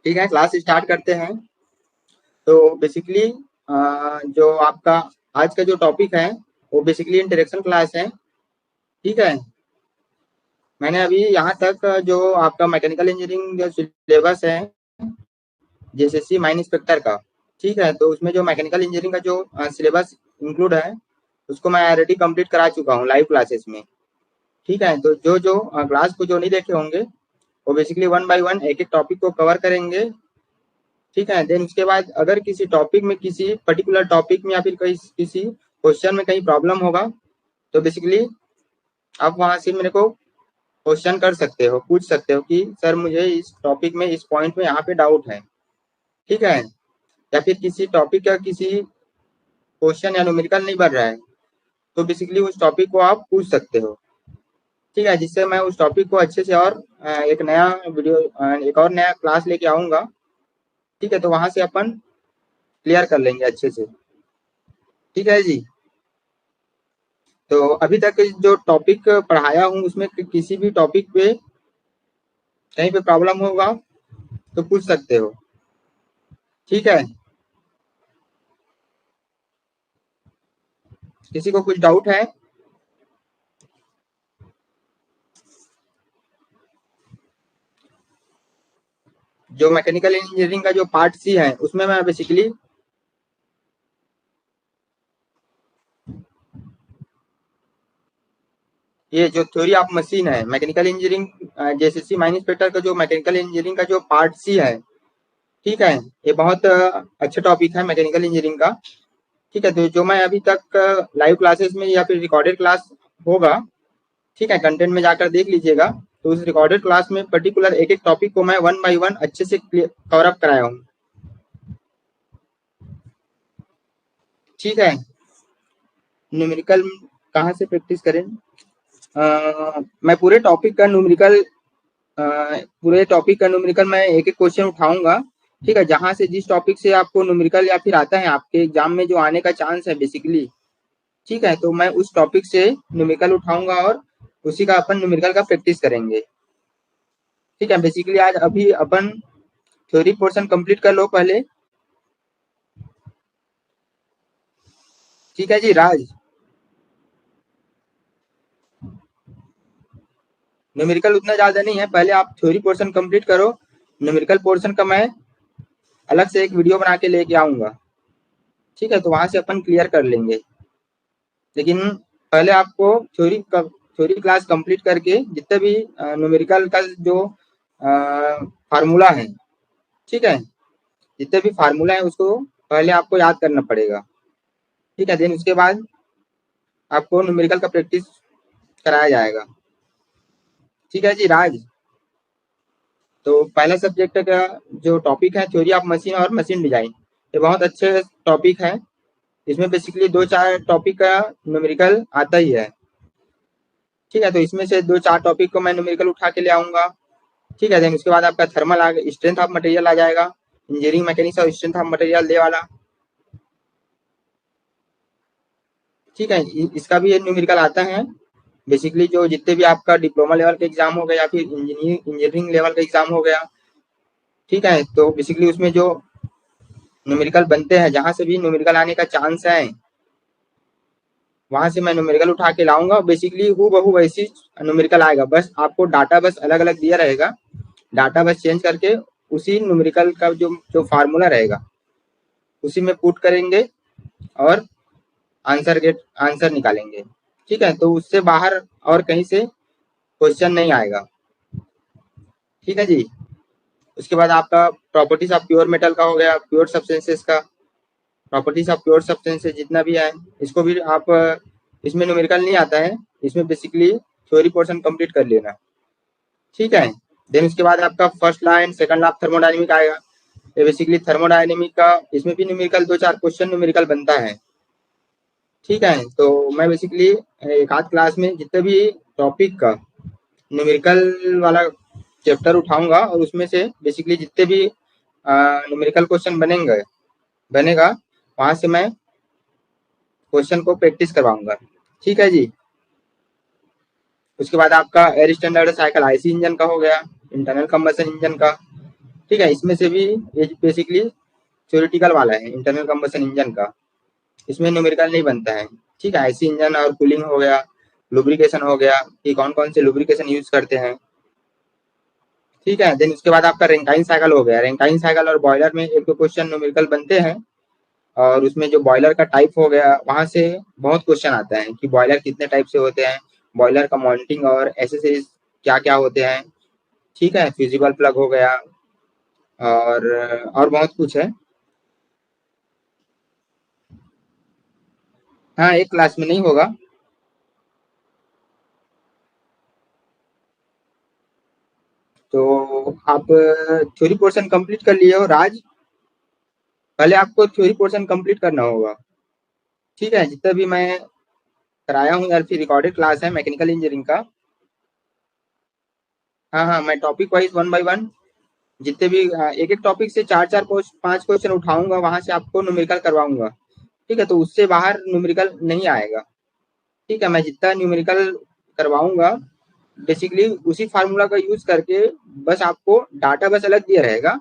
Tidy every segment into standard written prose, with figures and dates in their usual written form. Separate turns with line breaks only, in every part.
ठीक है, class start करते हैं। तो बेसिकली जो आपका आज का जो टॉपिक है वो बेसिकली इंट्रोडक्शन क्लास है। ठीक है, मैंने अभी यहाँ तक जो आपका मैकेनिकल इंजीनियरिंग जो सिलेबस है जेएसएससी माइन इंस्पेक्टर का, ठीक है, तो उसमें जो मैकेनिकल इंजीनियरिंग का जो सिलेबस इंक्लूड है उसको मैं ऑलरेडी कंप्लीट करा चुका हूँ लाइव क्लासेस में। ठीक है, तो जो जो क्लास को जो नहीं देखे होंगे वो बेसिकली वन बाय वन एक एक टॉपिक को कवर करेंगे। ठीक है, देन उसके बाद अगर किसी टॉपिक में किसी पर्टिकुलर टॉपिक में या फिर कहीं किसी क्वेश्चन में कहीं प्रॉब्लम होगा तो बेसिकली आप वहां से मेरे को क्वेश्चन कर सकते हो, पूछ सकते हो कि सर मुझे इस टॉपिक में इस पॉइंट में यहाँ पे डाउट है। ठीक है, या फिर किसी टॉपिक का किसी क्वेश्चन या न्यूमेरिकल नहीं बन रहा है तो बेसिकली उस टॉपिक को आप पूछ सकते हो। ठीक है, जिससे मैं उस टॉपिक को अच्छे से और एक नया वीडियो एक और नया क्लास लेके आऊंगा। ठीक है, तो वहां से अपन क्लियर कर लेंगे अच्छे से। ठीक है जी, तो अभी तक जो टॉपिक पढ़ाया हूँ उसमें किसी भी टॉपिक पे कहीं पे प्रॉब्लम होगा तो पूछ सकते हो। ठीक है, किसी को कुछ डाउट है? जो मैकेनिकल इंजीनियरिंग का जो पार्ट सी है उसमें मैं बेसिकली ये जो थ्योरी ऑफ मशीन है mechanical engineering JSSC mine inspector का जो मैकेनिकल इंजीनियरिंग का जो पार्ट सी है, ठीक है, ये बहुत अच्छा टॉपिक है मैकेनिकल इंजीनियरिंग का। ठीक है, तो जो मैं अभी तक लाइव क्लासेस में या फिर रिकॉर्डेड क्लास होगा, ठीक है, कंटेंट में जाकर देख लीजिएगा। तो उस रिकॉर्डेड क्लास में पर्टिकुलर एक एक टॉपिक को मैं वन बाय वन अच्छे से कवर अप कराया हूँ। ठीक है, न्यूमेरिकल कहाँ से प्रैक्टिस करें? मैं पूरे टॉपिक का न्यूमेरिकल मैं एक एक क्वेश्चन उठाऊंगा। ठीक है, जहां से जिस टॉपिक से आपको न्यूमेरिकल या फिर आता है आपके एग्जाम में जो आने का चांस है बेसिकली, ठीक है, तो मैं उस टॉपिक से न्यूमेरिकल उठाऊंगा और उसी का अपन न्यूमेरिकल का प्रैक्टिस करेंगे। ठीक है, बेसिकली आज अभी अपन थ्योरी पोर्शन कंप्लीट कर लो पहले। ठीक है जी राज, न्यूमेरिकल उतना ज्यादा नहीं है, पहले आप थ्योरी पोर्शन कंप्लीट करो। न्यूमेरिकल पोर्शन का मैं अलग से एक वीडियो बना के लेके आऊंगा। ठीक है, तो वहां से अपन क्लियर कर लेंगे। लेकिन पहले आपको थ्योरी क्लास कंप्लीट करके जितने भी न्यूमेरिकल का जो फार्मूला है, ठीक है, जितने भी फार्मूला है उसको पहले आपको याद करना पड़ेगा। ठीक है, देन उसके बाद आपको न्यूमेरिकल का प्रैक्टिस कराया जाएगा। ठीक है जी राज, तो पहला सब्जेक्ट का जो टॉपिक है थ्योरी ऑफ मशीन और मशीन डिजाइन, ये बहुत अच्छे टॉपिक है। इसमें बेसिकली दो चार टॉपिक का न्यूमेरिकल आता ही है। ठीक है, तो इसमें से दो चार टॉपिक को मैं न्यूमेरिकल उठा के ले आऊंगा। ठीक है, देन उसके बाद आपका थर्मल स्ट्रेंथ ऑफ मटेरियल आ जाएगा, इंजीनियरिंग मैकेनिक्स और स्ट्रेंथ ऑफ मटेरियल दे वाला। ठीक है, इसका भी न्यूमेरिकल आता है। बेसिकली जो जितने भी आपका डिप्लोमा लेवल का एग्जाम हो गया या फिर इंजीनियरिंग लेवल का एग्जाम हो गया, ठीक है, तो बेसिकली उसमें जो न्यूमेरिकल बनते हैं जहां से भी न्यूमेरिकल आने का चांस है वहां से मैं न्यूमेरिकल उठा के लाऊंगा। बेसिकली हूबहू वैसी न्यूमेरिकल आएगा, बस आपको डाटा बस अलग अलग दिया रहेगा, डाटा बस चेंज करके उसी न्यूमेरिकल का जो जो फार्मूला रहेगा उसी में पुट करेंगे और आंसर निकालेंगे। ठीक है, तो उससे बाहर और कहीं से क्वेश्चन नहीं आएगा। ठीक है जी, उसके बाद आपका प्रॉपर्टीज ऑफ प्योर मेटल का हो गया, प्योर सब्सटेंसेस का प्रॉपर्टीज ऑफ प्योर सब्सटेंसेस जितना भी है इसको भी आप इसमें न्यूमेरिकल नहीं आता है, इसमें बेसिकली थ्योरी पोर्शन कंप्लीट कर लेना। ठीक है, देन उसके बाद आपका first law and second law of thermodynamic आएगा। ये बेसिकली थर्मोडायनेमिक का इसमें भी न्यूमेरिकल दो चार क्वेश्चन न्यूमेरिकल बनता है। ठीक है, तो मैं बेसिकली एक आध क्लास में जितने भी टॉपिक का न्यूमेरिकल वाला चैप्टर उठाऊंगा और उसमें से बेसिकली जितने भी न्यूमेरिकल क्वेश्चन बनेगा वहां से मैं क्वेश्चन को प्रैक्टिस करवाऊंगा। ठीक है जी, उसके बाद आपका air standard cycle IC engine का हो गया, इंटरनल कंबशन इंजन का। ठीक है, इसमें से भी ये बेसिकली थ्योरेटिकल वाला है इंटरनल कंबशन इंजन का, इसमें न्यूमेरिकल नहीं बनता है। ठीक है, आईसी इंजन और कूलिंग हो गया, लुब्रिकेशन हो गया कि कौन कौन से लुब्रिकेशन यूज करते हैं। ठीक है, देन उसके बाद आपका रैंकाइन साइकिल हो गया, रैंकाइन साइकिल और बॉयलर में एक दो क्वेश्चन न्यूमेरिकल बनते हैं, और उसमें जो बॉयलर का टाइप हो गया वहां से बहुत क्वेश्चन आता है कि बॉयलर कितने टाइप से होते हैं, बॉयलर का माउंटिंग और एसेसरीज क्या क्या होते हैं। ठीक है, फ्यूजिबल प्लग हो गया, और बहुत कुछ है। हाँ, एक क्लास में नहीं होगा। तो आप थ्योरी पोर्शन कंप्लीट कर लिए हो राज, पहले आपको थ्योरी पोर्शन कंप्लीट करना होगा। ठीक है, जितना भी मैं कराया हूँ यार, फिर रिकॉर्डेड क्लास है मैकेनिकल इंजीनियरिंग का। हाँ हाँ, मैं topic wise one by one जितने भी एक एक टॉपिक से चार चार पांच क्वेश्चन उठाऊंगा, वहां से आपको न्यूमेरिकल करवाऊंगा। ठीक है, तो उससे बाहर न्यूमेरिकल नहीं आएगा। ठीक है, मैं जितना न्यूमेरिकल करवाऊंगा बेसिकली उसी फार्मूला का यूज करके, बस आपको डाटा बस अलग दिया रहेगा।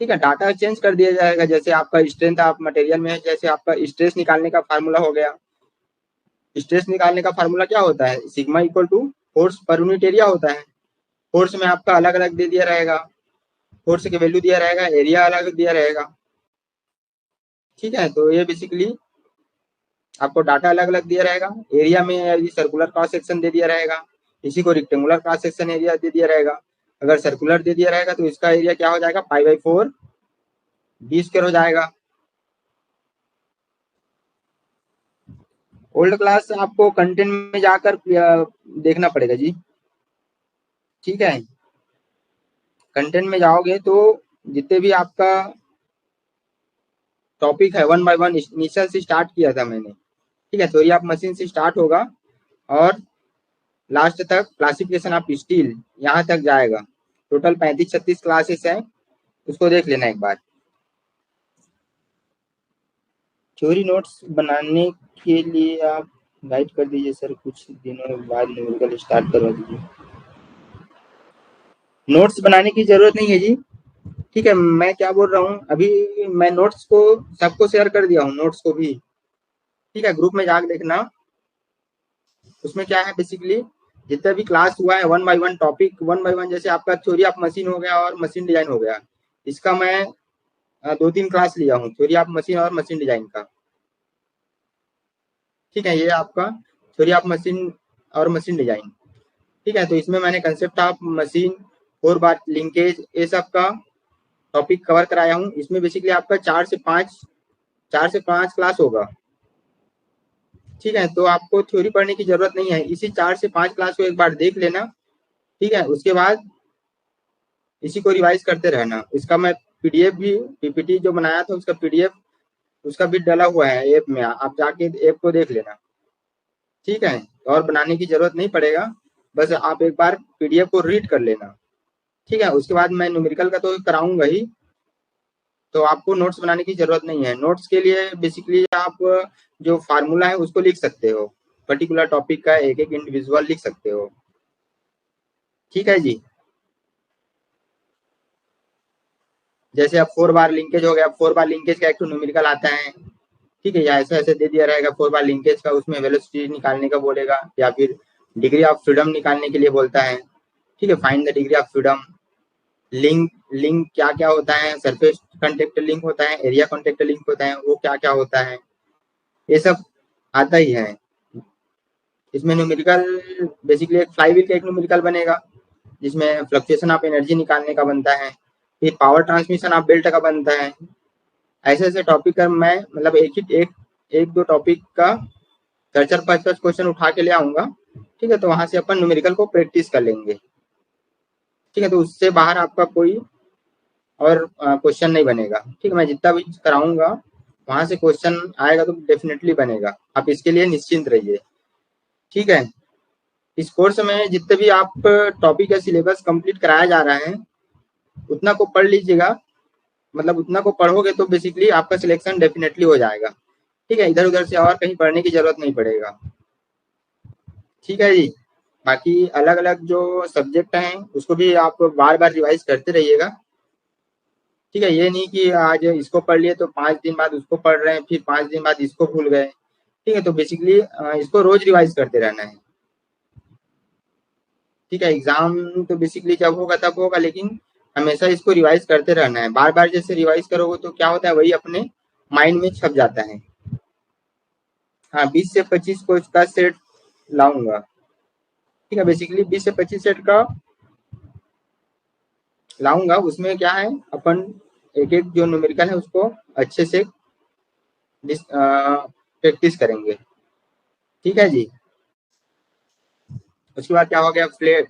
ठीक है, डाटा चेंज कर दिया जाएगा, जैसे आपका स्ट्रेंथ आप मटेरियल में है, जैसे आपका स्ट्रेस निकालने का फार्मूला हो गया। स्ट्रेस निकालने का फार्मूला क्या होता है, सिग्मा इक्वल टू फोर्स पर यूनिट एरिया होता है। फोर्स में आपका अलग अलग दे दिया रहेगा, फोर्स की वैल्यू दिया रहेगा, एरिया अलग दिया रहेगा। ठीक है, तो ये बेसिकली आपको डाटा अलग अलग दिया रहेगा। एरिया में यदि सर्कुलर क्रॉस सेक्शन दे दिया रहेगा, इसी को रेक्टेंगुलर क्रॉस सेक्शन एरिया दे दिया रहेगा। अगर सर्कुलर दे दिया रहेगा तो इसका एरिया क्या हो जाएगा, पाई बाई 4 डी स्क्वायर हो जाएगा। ओल्ड क्लास आपको कंटेंट में जाकर देखना पड़ेगा जी। ठीक है, कंटेंट में जाओगे तो जितने भी आपका टॉपिक है वन बाय वन इनिशियल से स्टार्ट किया था मैंने। ठीक है, थ्योरी ऑफ मशीन से स्टार्ट होगा और लास्ट तक क्लासिफिकेशन ऑफ स्टील यहाँ तक जाएगा। टोटल 35-36 क्लासेस हैं, उसको देख लेना एक बार। थ्योरी नोट्स बनाने के लिए आप गाइड कर दीजिए सर, कुछ दिनों बाद न्यूमेरिकल स्टार्ट करवा दीजिए। नोट्स बनाने की जरूरत नहीं है जी। ठीक है, मैं क्या बोल रहा हूँ अभी, मैं नोट्स को सबको शेयर कर दिया हूँ, नोट्स को भी। ठीक है, ग्रुप में जाकर देखना। उसमें क्या है बेसिकली, जितना भी क्लास हुआ है one by one topic, one by one, जैसे आपका थ्योरी ऑफ मशीन हो गया और मशीन डिजाइन हो गया, इसका मैं 2-3 क्लास लिया हूँ, थ्योरी ऑफ मशीन और मशीन डिजाइन का। ठीक है, ये आपका थ्योरी ऑफ मशीन और मशीन डिजाइन। ठीक है, तो इसमें मैंने concept of machine, 4 bar linkage, ये सब का टॉपिक कवर कराया हूँ। इसमें बेसिकली आपका 4 से 5 क्लास होगा। ठीक है, तो आपको थ्योरी पढ़ने की जरूरत नहीं है, इसी 4 से 5 क्लास को एक बार देख लेना। ठीक है, उसके बाद इसी को रिवाइज करते रहना। इसका मैं पीडीएफ भी, पीपीटी जो बनाया था उसका पीडीएफ, उसका भी डाला हुआ है ऐप में, आप जाके ऐप को देख लेना। ठीक है, और बनाने की जरूरत नहीं पड़ेगा, बस आप एक बार पीडीएफ को रीड कर लेना। ठीक है, उसके बाद मैं न्यूमेरिकल का तो कराऊंगा ही, तो आपको नोट्स बनाने की जरूरत नहीं है। नोट्स के लिए बेसिकली आप जो फार्मूला है उसको लिख सकते हो, पर्टिकुलर टॉपिक का एक एक इंडिविजुअल लिख सकते हो। ठीक है जी, जैसे अब 4 बार लिंकेज हो गया, 4 बार लिंकेज का एक तो न्यूमेरिकल आता है। ठीक है, या ऐसे ऐसे दे दिया रहेगा 4 बार लिंकेज का, उसमें वेलोसिटी निकालने का बोलेगा, या फिर डिग्री ऑफ फ्रीडम निकालने के लिए बोलता है। ठीक है, find the degree of freedom. Link, link क्या क्या होता है, सरफेस कॉन्टेक्ट लिंक होता है, एरिया कॉन्टेक्ट लिंक होता है, वो क्या क्या होता है, ये सब आता ही है। इसमें न्यूमेरिकल बेसिकली एक फ्लाईव्हील का एक न्यूमेरिकल बनेगा, जिसमें फ्लक्चुएशन ऑफ एनर्जी निकालने का बनता है, फिर पावर ट्रांसमिशन ऑफ बेल्ट का बनता है। ऐसे ऐसे टॉपिक का मैं मतलब एक दो टॉपिक का चार चार पांच पांच क्वेश्चन उठा के ले आऊंगा। ठीक है, तो वहां से अपन न्यूमेरिकल को प्रैक्टिस कर लेंगे। ठीक है, तो उससे बाहर आपका कोई और क्वेश्चन नहीं बनेगा। ठीक है, मैं जितना भी कराऊंगा वहां से क्वेश्चन आएगा तो डेफिनेटली बनेगा, आप इसके लिए निश्चिंत रहिए। ठीक है, इस कोर्स में जितने भी आप टॉपिक या सिलेबस कंप्लीट कराया जा रहा है उतना को पढ़ लीजिएगा, मतलब उतना को पढ़ोगे तो बेसिकली आपका सिलेक्शन डेफिनेटली हो जाएगा। ठीक है, इधर उधर से और कहीं पढ़ने की जरूरत नहीं पड़ेगा। ठीक है जी, बाकी अलग अलग जो सब्जेक्ट हैं उसको भी आप बार बार रिवाइज करते रहिएगा। ठीक है, ये नहीं कि आज इसको पढ़ लिए तो 5 दिन बाद उसको पढ़ रहे हैं, फिर 5 दिन बाद इसको भूल गए। ठीक है, तो बेसिकली इसको रोज रिवाइज करते रहना है। ठीक है, एग्जाम तो बेसिकली जब होगा तब होगा, लेकिन हमेशा इसको रिवाइज करते रहना है। बार बार जैसे रिवाइज करोगे तो क्या होता है, वही अपने माइंड में छप जाता है। हाँ, 20 से 25 कोच का सेट लाऊंगा। ठीक है, बेसिकली 20 से 25 सेट का लाऊंगा। उसमें क्या है, अपन एक एक जो न्यूमेरिकल है उसको अच्छे से प्रैक्टिस करेंगे। ठीक है जी। उसके बाद क्या हो गया, फ्लैट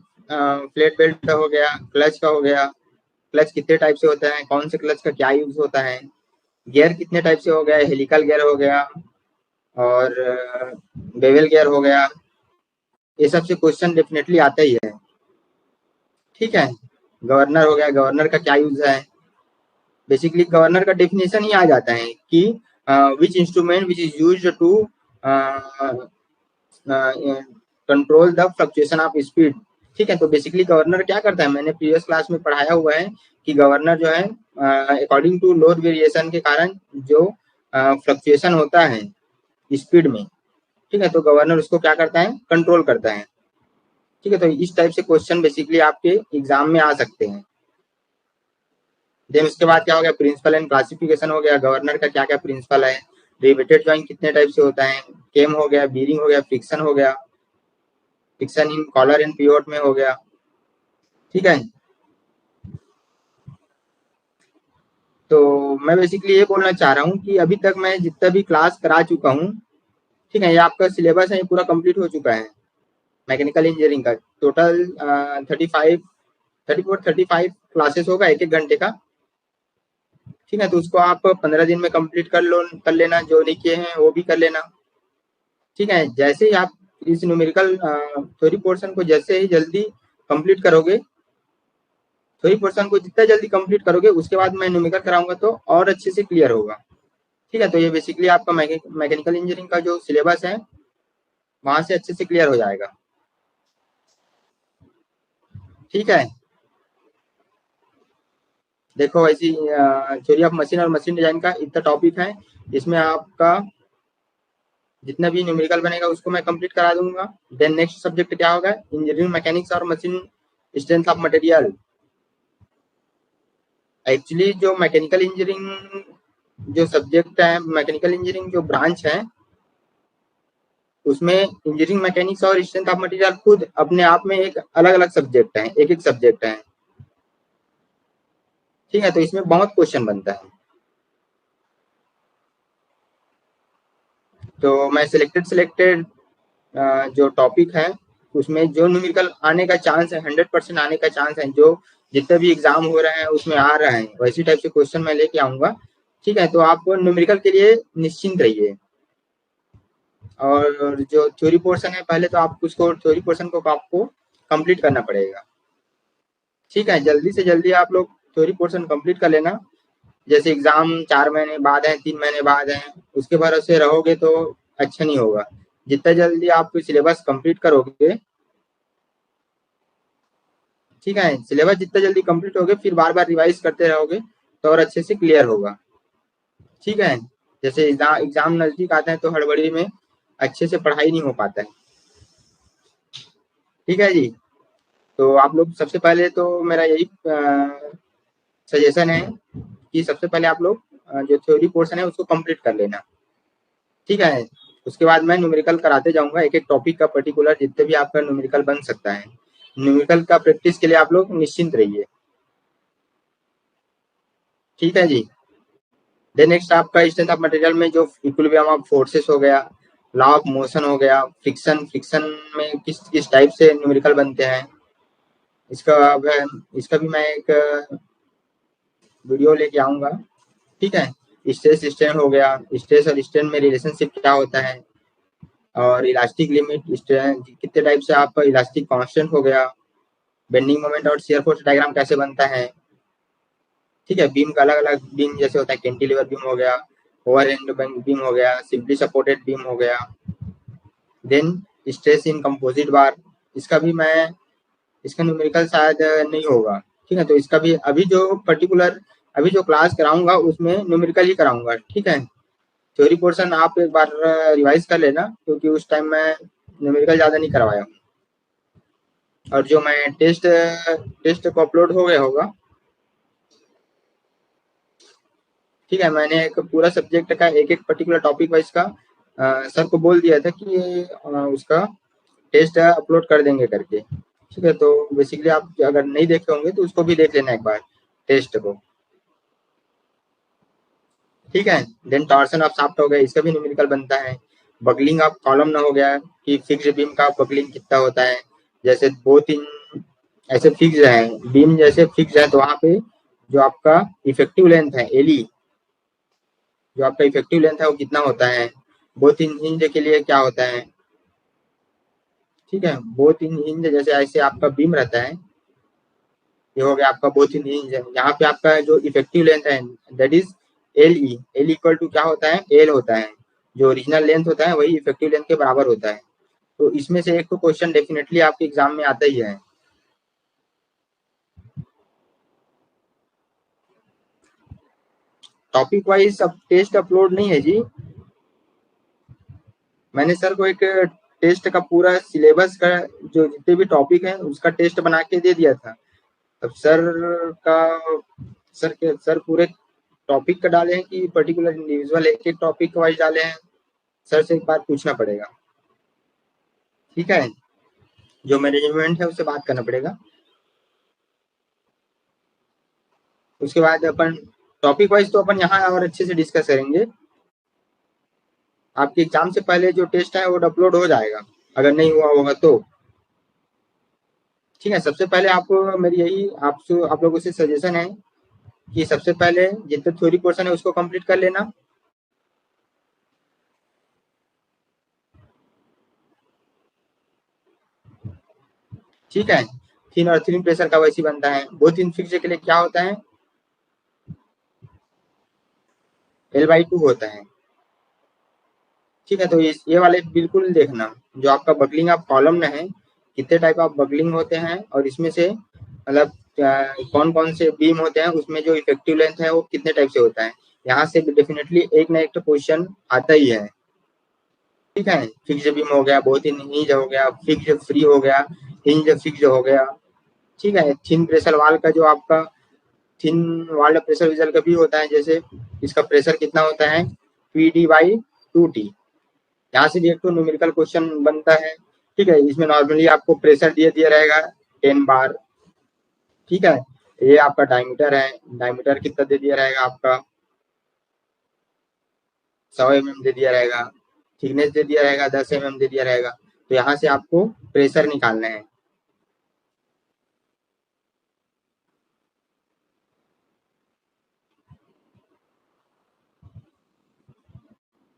बेल्ट का हो गया, क्लच का हो गया। क्लच कितने टाइप से होता है, कौन से क्लच का क्या यूज होता है, गियर कितने टाइप से हो गया, हेलिकल गियर हो गया और बेवल गियर हो गया। ये सब से क्वेश्चन डेफिनेटली आता ही है। ठीक है, गवर्नर हो गया, गवर्नर का क्या यूज है। बेसिकली गवर्नर का डेफिनेशन ही आ जाता है कि which instrument which is used to control the fluctuation of speed. ठीक है, तो बेसिकली गवर्नर क्या करता है, मैंने प्रीवियस क्लास में पढ़ाया हुआ है कि गवर्नर जो है अकॉर्डिंग टू लोड वेरिएशन के कारण जो फ्लक्चुएशन होता है स्पीड में, ठीक है, तो गवर्नर उसको क्या करता है, कंट्रोल करता है। ठीक है, तो इस टाइप से क्वेश्चन बेसिकली आपके एग्जाम में आ सकते हैं। देन उसके बाद क्या हो गया, प्रिंसिपल एंड क्लासिफिकेशन हो गया, गवर्नर का क्या क्या प्रिंसिपल है, रिवेटेड जॉइंट कितने टाइप से होता है, केम हो गया, बीरिंग हो गया, फ्रिक्शन हो गया, friction in collar and pivot में हो गया। ठीक है, तो मैं बेसिकली ये बोलना चाह रहा हूँ कि अभी तक मैं जितना भी क्लास करा चुका हूँ, ठीक है, ये आपका सिलेबस है, ये पूरा कंप्लीट हो चुका है मैकेनिकल इंजीनियरिंग का। टोटल 34 35 क्लासेस होगा एक एक घंटे का। ठीक है, तो उसको आप 15 दिन में कंप्लीट कर लेना, जो नहीं किए हैं वो भी कर लेना। ठीक है, जैसे ही आप इस न्यूमेरिकल थ्योरी पोर्शन को जैसे ही जल्दी कंप्लीट करोगे, थ्योरी पोर्शन को जितना जल्दी कंप्लीट करोगे, उसके बाद मैं न्यूमेरिकल कराऊंगा तो और अच्छे से क्लियर होगा। ठीक है, तो ये बेसिकली आपका मैकेनिकल इंजीनियरिंग का जो सिलेबस है वहां से अच्छे से क्लियर हो जाएगा। ठीक है, देखो ऐसी थ्योरी ऑफ मशीन और मशीन डिजाइन का इतना टॉपिक है, इसमें आपका जितना भी न्यूमेरिकल बनेगा उसको मैं कंप्लीट करा दूंगा। देन नेक्स्ट सब्जेक्ट क्या होगा, इंजीनियरिंग मैकेनिक्स और machine strength of material. Actually जो मैकेनिकल इंजीनियरिंग जो सब्जेक्ट है, मैकेनिकल इंजीनियरिंग जो ब्रांच है, उसमें इंजीनियरिंग मैकेनिक्स और स्ट्रेंथ ऑफ मटेरियल खुद अपने आप में एक अलग अलग सब्जेक्ट है, एक एक सब्जेक्ट है। ठीक है, तो इसमें बहुत क्वेश्चन बनता है। तो मैं सिलेक्टेड सिलेक्टेड जो टॉपिक है उसमें जो न्यूमेरिकल आने का चांस है, 100% आने का चांस है, जो जितने भी एग्जाम हो रहे हैं उसमें आ रहे हैं, वैसी टाइप से क्वेश्चन मैं लेके आऊंगा। ठीक है, तो आप न्यूमेरिकल के लिए निश्चिंत रहिए। और जो थ्योरी पोर्शन है, पहले तो आप उसको थ्योरी पोर्शन को आपको कंप्लीट करना पड़ेगा। ठीक है, जल्दी से जल्दी आप लोग थ्योरी पोर्शन कंप्लीट कर लेना। जैसे एग्जाम 4 महीने बाद है, 3 महीने बाद है, उसके भरोसे रहोगे तो अच्छा नहीं होगा। जितना जल्दी आप सिलेबस कंप्लीट करोगे, ठीक है, सिलेबस जितना जल्दी कंप्लीट होगे, फिर बार बार रिवाइज करते रहोगे तो और अच्छे से क्लियर होगा। ठीक है, जैसे एग्जाम नजदीक आता है तो हड़बड़ी में अच्छे से पढ़ाई नहीं हो पाता है। ठीक है जी, तो आप लोग सबसे पहले तो मेरा यही सजेशन है कि सबसे पहले आप लोग जो थ्योरी पोर्शन है उसको कंप्लीट कर लेना। ठीक है, उसके बाद मैं न्यूमेरिकल कराते जाऊंगा, एक एक टॉपिक का पर्टिकुलर जितने भी आपका न्यूमेरिकल बन सकता है। न्यूमेरिकल का प्रैक्टिस के लिए आप लोग निश्चिंत रहिए। ठीक है जी। देन नेक्स्ट आपका स्ट्रेंथ ऑफ मटेरियल में जो इक्विलिब्रियम ऑफ फोर्सेस हो गया, लॉ ऑफ मोशन हो गया, फ्रिक्शन फ्रिक्शन में किस किस टाइप से न्यूमेरिकल बनते हैं, इसका इसका भी मैं एक वीडियो लेके आऊंगा। ठीक है, स्ट्रेस स्ट्रेन हो गया, स्ट्रेस और स्ट्रेन में रिलेशनशिप क्या होता है, और इलास्टिक लिमिट स्ट्रेन कितने टाइप से, आपका इलास्टिक कांस्टेंट हो गया, बेंडिंग मोमेंट और शियर फोर्स डायग्राम कैसे बनता है। ठीक है, बीम का अलग अलग बीम जैसे होता है, कैंटिलीवर बीम हो गया, ओवरहैंग बीम हो गया, सिंपली सपोर्टेड बीम हो गया। देन स्ट्रेस इन कंपोजिट बार, इसका भी मैं, इसका न्यूमेरिकल शायद नहीं होगा। ठीक है, तो इसका भी अभी जो पर्टिकुलर अभी जो क्लास कराऊंगा उसमें न्यूमेरिकल ही कराऊंगा, ठीक है। थ्योरी पोर्शन आप एक बार रिवाइज कर लेना, क्योंकि उस टाइम मैं न्यूमेरिकल ज़्यादा नहीं करवाया हूँ। और जो मैं टेस्ट टेस्ट को अपलोड हो गया होगा, ठीक है। मैंने एक पूरा सब्जेक्ट का एक एक पर्टिकुलर टॉपिक वाइज का सर को बोल दिया था कि उसका टेस्ट अपलोड कर देंगे करके, ठीक है। तो बेसिकली आप अगर नहीं देखे होंगे तो उसको भी देख लेना एक बार, टेस्ट को, ठीक है। देन टॉर्सन ऑफ शाफ्ट हो गया, इसका भी न्यूमेरिकल बनता है। बकलिंग ऑफ कॉलम ना हो गया कि फिक्स्ड बीम का बकलिंग कितना होता है, जैसे दो तीन ऐसे फिक्स है बीम, जैसे फिक्स है तो वहां पे जो आपका इफेक्टिव लेंथ है एली, जो आपका इफेक्टिव लेंथ है वो कितना होता है। बोथ इन हिंज के लिए क्या होता है, ठीक है। बोथ इन हिंज जैसे ऐसे आपका बीम रहता है, ये हो गया आपका बोथ इन हिंज। यहाँ पे आपका जो इफेक्टिव लेंथ है that is L E, L equal to क्या होता है, एल होता है। जो ओरिजिनल लेंथ होता है वही इफेक्टिव लेंथ के बराबर होता है। तो इसमें से एक तो क्वेश्चन डेफिनेटली आपके एग्जाम में आता ही है। टॉपिक वाइज अब टेस्ट अपलोड नहीं है जी, मैंने सर को एक टेस्ट का पूरा सिलेबस का जो जितने भी टॉपिक है उसका टेस्ट बना के दे दिया था। अब का सर पूरे टॉपिक का डाले हैं कि पर्टिकुलर इंडिविजुअल एक एक टॉपिक वाइज डाले हैं, सर से एक बार पूछना पड़ेगा, ठीक है। जो मैनेजमेंट है उससे बात करना पड़ेगा। उसके बाद अपन टॉपिक वाइज तो अपन यहाँ और अच्छे से डिस्कस करेंगे। आपके एग्जाम से पहले जो टेस्ट है वो अपलोड हो जाएगा, अगर नहीं हुआ होगा तो, ठीक है। सबसे पहले आपको मेरी यही आप लोगों से सजेशन है कि सबसे पहले जितना थ्योरी पोर्शन है उसको कंप्लीट कर लेना, ठीक है। थिन और थिन प्रेशर का वैसे बनता है। बहुत इन फिक्स के लिए क्या होता है, L/2 होता है, ठीक है। तो ये वाले बिल्कुल देखना, जो आपका बकलिंग ऑफ कॉलम में है कितने टाइप ऑफ बकलिंग होते हैं, और इसमें से मतलब कौन कौन से बीम होते हैं, उसमें जो इफेक्टिव लेंथ है वो कितने टाइप से होता है। यहाँ से डेफिनेटली एक ना एक तो क्वेश्चन आता ही है, ठीक है। फिक्स बीम हो गया, बहुत ही हिंज हो गया, फिक्स फ्री हो गया, हिंज फिक्स हो गया, ठीक है। थिन प्रेशर वाल का जो आपका थिन वाल प्रेशर विजल का भी होता है, जैसे इसका प्रेशर कितना होता है PD/2T। यहाँ से भी एक तो न्यूमेरिकल क्वेश्चन बनता है, ठीक है। इसमें नॉर्मली आपको प्रेशर दिया रहेगा 10 बार, ठीक है। ये आपका डायमीटर है, डायमीटर कितना दे दिया रहेगा आपका 100 mm दे दिया रहेगा, थिकनेस दे दिया रहेगा 10 mm दे दिया रहेगा। तो यहाँ से आपको प्रेशर निकालना है,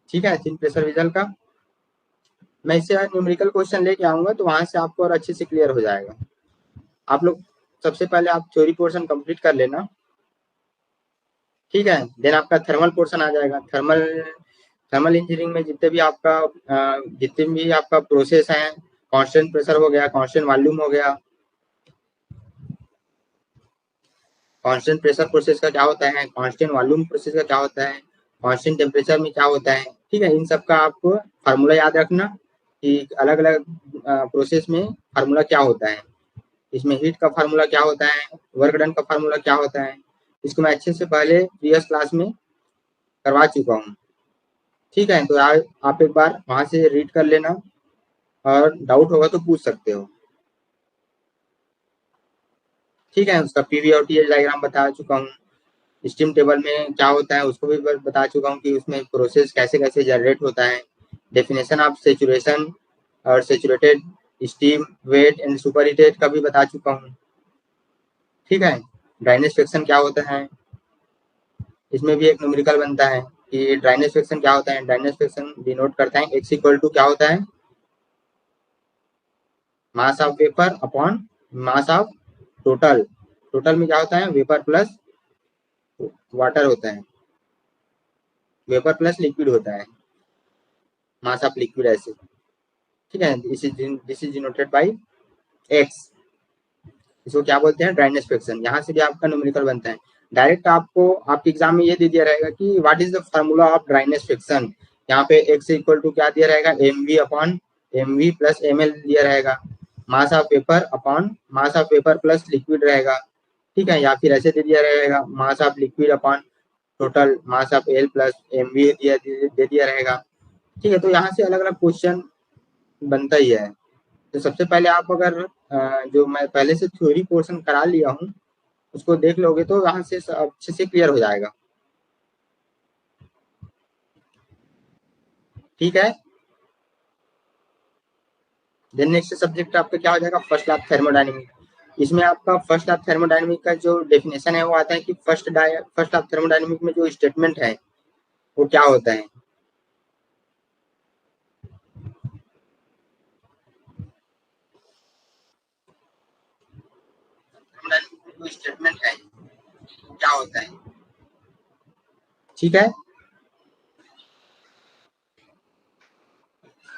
ठीक है। थिन प्रेशर विजल का मैं इससे न्यूमेरिकल क्वेश्चन लेके आऊंगा, तो वहां से आपको और अच्छे से क्लियर हो जाएगा। आप लोग सबसे पहले आप थ्योरी पोर्शन कंप्लीट कर लेना, ठीक है। देन आपका थर्मल पोर्शन आ जाएगा। थर्मल थर्मल इंजीनियरिंग में जितने भी आपका प्रोसेस है, कांस्टेंट प्रेशर हो गया, कांस्टेंट वॉल्यूम हो गया, कांस्टेंट प्रेशर प्रोसेस का क्या होता है, कांस्टेंट वॉल्यूम प्रोसेस का क्या होता है, कांस्टेंट टेम्परेचर में क्या होता है, ठीक है। इन सब का आपको फार्मूला याद रखना कि अलग अलग प्रोसेस में फार्मूला क्या होता है। इसमें हीट का फार्मूला क्या होता है, वर्क डन का फार्मूला क्या होता है, इसको मैं अच्छे से पहले प्रीवियस क्लास में करवा चुका हूँ, ठीक है। तो आप एक बार वहां से रीड कर लेना, और डाउट होगा तो पूछ सकते हो, ठीक है। उसका पीवी और टीएच डायग्राम बता चुका हूँ। स्टीम टेबल में क्या होता है उसको भी बता चुका हूँ कि उसमें प्रोसेस कैसे कैसे जनरेट होता है। डेफिनेशन ऑफ सेचुरेशन और saturated steam, wet and super heated का भी बता चुका हूँ, ठीक है। ड्राइनेज फ्रिक्शन क्या होता है, इसमें भी एक न्यूमेरिकल बनता है कि ड्राइनेज फ्रिक्शन क्या होता है। ड्राइनेज फ्रिक्शन डिनोट करता है एक्स इक्वल टू क्या होता है, mass of vapour upon mass of total. Total में क्या होता है, वेपर प्लस वाटर होता है, वेपर प्लस लिक्विड होता है, मास ऑफ लिक्विड ऐसे, ठीक है। This is denoted bye x. इसको क्या बोलते हैं, ड्राइनेज फ्रिक्शन। यहाँ से भी आपका न्यूमेरिकल बनता है। डायरेक्ट आपको आपके एग्जाम में ये दे दिया रहेगा कि what is the formula of dryness friction. यहाँ पे x इक्वल टू क्या दिया रहेगा, mv upon mv plus ml दिया रहेगा, mass of paper upon mass of paper plus liquid रहेगा, ठीक है। या फिर ऐसे दे दिया रहेगा mass of liquid upon total mass of L plus mv दे दिया रहेगा, ठीक है। तो यहाँ से अलग अलग क्वेश्चन बनता ही है। तो सबसे पहले आप अगर जो मैं पहले से थ्योरी पोर्शन करा लिया हूँ उसको देख लोगे तो यहाँ से अच्छे से क्लियर हो जाएगा, ठीक है। देन नेक्स्ट सब्जेक्ट आपका क्या हो जाएगा, फर्स्ट लैब थर्मोडायनेमिक। इसमें आपका फर्स्ट लैब थर्मोडायनेमिक का जो डेफिनेशन है वो आता है कि फर्स्ट लैब थर्मोडायनेमिक में जो स्टेटमेंट है वो क्या होता है। थर्मोडायनेमिक में जो स्टेटमेंट है वो क्या होता है, ठीक है।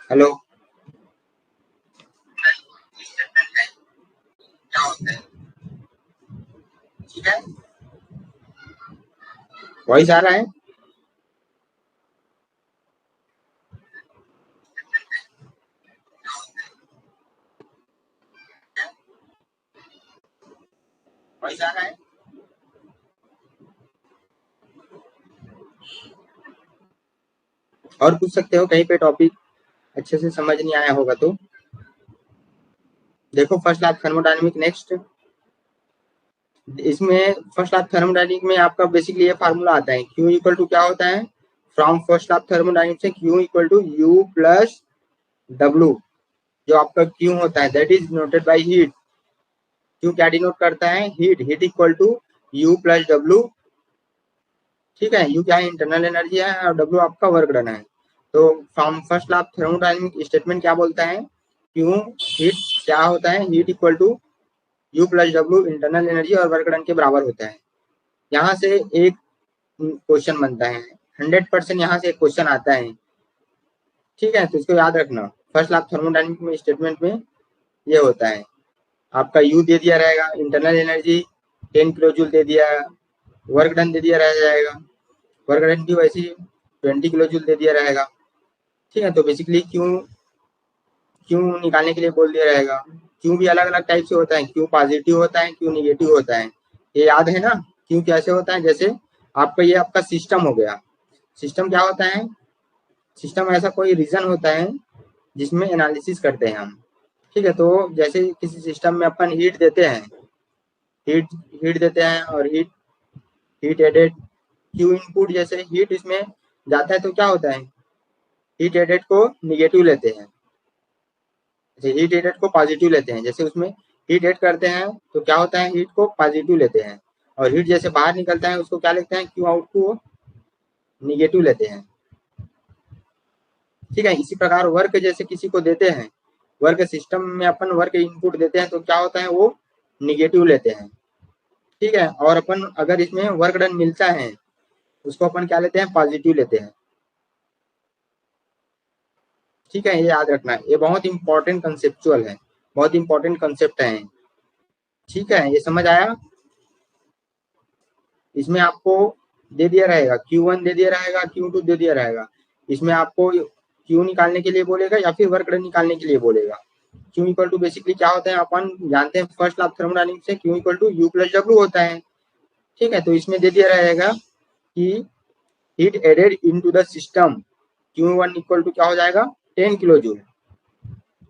हेलो, स्टेटमेंट है क्या होता है, ठीक है। वॉइस आ रहा है, वॉइस आ रहा है। और पूछ सकते हो कहीं पे टॉपिक अच्छे से समझ नहीं आया होगा तो। देखो फर्स्ट लैब थर्मोडायनेमिक नेक्स्ट, इसमें फर्स्ट लैब थर्मोडायनेमिक में आपका बेसिकली ये फार्मूला आता है, Q इक्वल टू क्या होता है, फ्रॉम फर्स्ट लैब थर्मोडायनेमिक से Q equal to U plus W। जो आपका Q होता है that is noted by heat. Q क्या डिनोट करता है, heat. Heat equal to U plus W, ठीक है। U क्या है, इंटरनल एनर्जी है, और W आपका वर्क डन है। तो from first law thermodynamic statement क्या बोलता है, Q हीट क्या होता है, heat equal to U plus W internal energy और वर्क डन के बराबर होता है। यहाँ से एक क्वेश्चन बनता है, 100% यहाँ से एक क्वेश्चन आता है, ठीक है। तो इसको याद रखना, फर्स्ट लैब थर्मोडायनेमिक में स्टेटमेंट में ये होता है। आपका U दे दिया रहेगा, इंटरनल एनर्जी 10 किलो जूल दे दिया, वर्क डन दे दिया रह जाएगा, वर्क डन की वैसे 20 किलो जूल दे दिया रहेगा, ठीक है। तो बेसिकली क्यों निकालने के लिए बोल दिया रहेगा। क्यों भी अलग अलग टाइप से होता है, क्यों पॉजिटिव होता है, क्यों निगेटिव होता है, ये याद है ना। क्यों कैसे होता है, जैसे आपका ये आपका सिस्टम हो गया। सिस्टम क्या होता है, सिस्टम ऐसा कोई रीजन होता है जिसमें एनालिसिस करते हैं हम, ठीक है। तो जैसे किसी सिस्टम में अपन हीट देते हैं, हीट हीट देते हैं और heat heat added Q input, जैसे हीट इसमें जाता है तो क्या होता है, हीट एडेड को निगेटिव लेते हैं, जैसे हीट एडेड को पॉजिटिव लेते हैं। जैसे उसमें हीट एड करते हैं तो क्या होता है, हीट को पॉजिटिव लेते हैं, और हीट जैसे बाहर निकलता है उसको क्या लेते हैं, क्यू आउट को निगेटिव लेते हैं, ठीक है। इसी प्रकार वर्क जैसे किसी को देते हैं, वर्क सिस्टम में अपन वर्क इनपुट देते हैं तो क्या होता है, वो निगेटिव लेते हैं, ठीक है। और अपन अगर इसमें वर्क डन मिलता है उसको अपन क्या लेते हैं, पॉजिटिव लेते हैं, ठीक है। ये याद रखना है, ये बहुत इंपॉर्टेंट कंसेप्चुअल है, बहुत इंपॉर्टेंट कंसेप्ट है, ठीक है। ये समझ आया। इसमें आपको दे दिया रहेगा Q1 दे दिया रहेगा, Q2 दे दिया रहेगा। इसमें आपको Q निकालने के लिए बोलेगा या फिर वर्क डन निकालने के लिए बोलेगा। Q इक्वल टू बेसिकली क्या होता है, अपन जानते हैं फर्स्ट लैब थर्मोडायनेमिक्स से Q equal to U plus W होता है, ठीक है। तो इसमें दे दिया रहेगा कि heat added into the system Q1 equal to क्या हो जाएगा, 10 किलो जूल,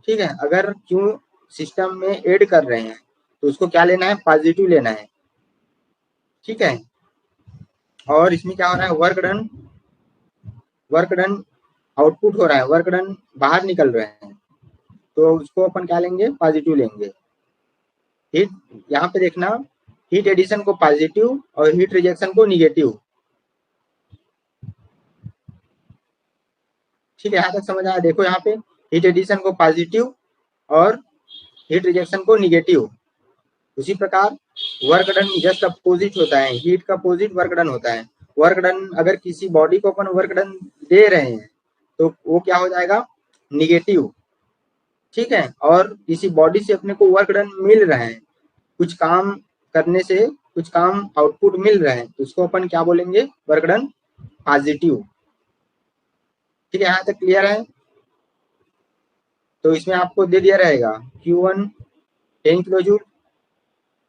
ठीक है। अगर Q सिस्टम में ऐड कर रहे हैं तो उसको क्या लेना है, पॉजिटिव लेना है, ठीक है। और इसमें क्या हो रहा है, वर्क डन आउटपुट हो रहा है, वर्क डन बाहर निकल रहे हैं, तो उसको अपन क्या लेंगे, पॉजिटिव लेंगे। हीट यहाँ पे देखना, हीट एडिशन को पॉजिटिव और हीट रिजेक्शन को निगेटिव, ठीक है। यहाँ तक समझ आया। देखो यहाँ पे हीट एडिशन को पॉजिटिव और हीट रिजेक्शन को निगेटिव। उसी प्रकार वर्क डन जस्ट अपोजिट होता है, हीट का अपोजिट वर्क डन होता है। वर्क डन अगर किसी बॉडी को अपन वर्क डन दे रहे हैं तो वो क्या हो जाएगा, निगेटिव, ठीक है। और किसी बॉडी से अपने को वर्क डन मिल रहा है, कुछ काम करने से कुछ काम आउटपुट मिल रहे हैं तो उसको अपन क्या बोलेंगे, वर्क डन पॉजिटिव। ठीक है, यहाँ तक क्लियर है। तो इसमें आपको दे दिया रहेगा Q1 10 किलो जूल।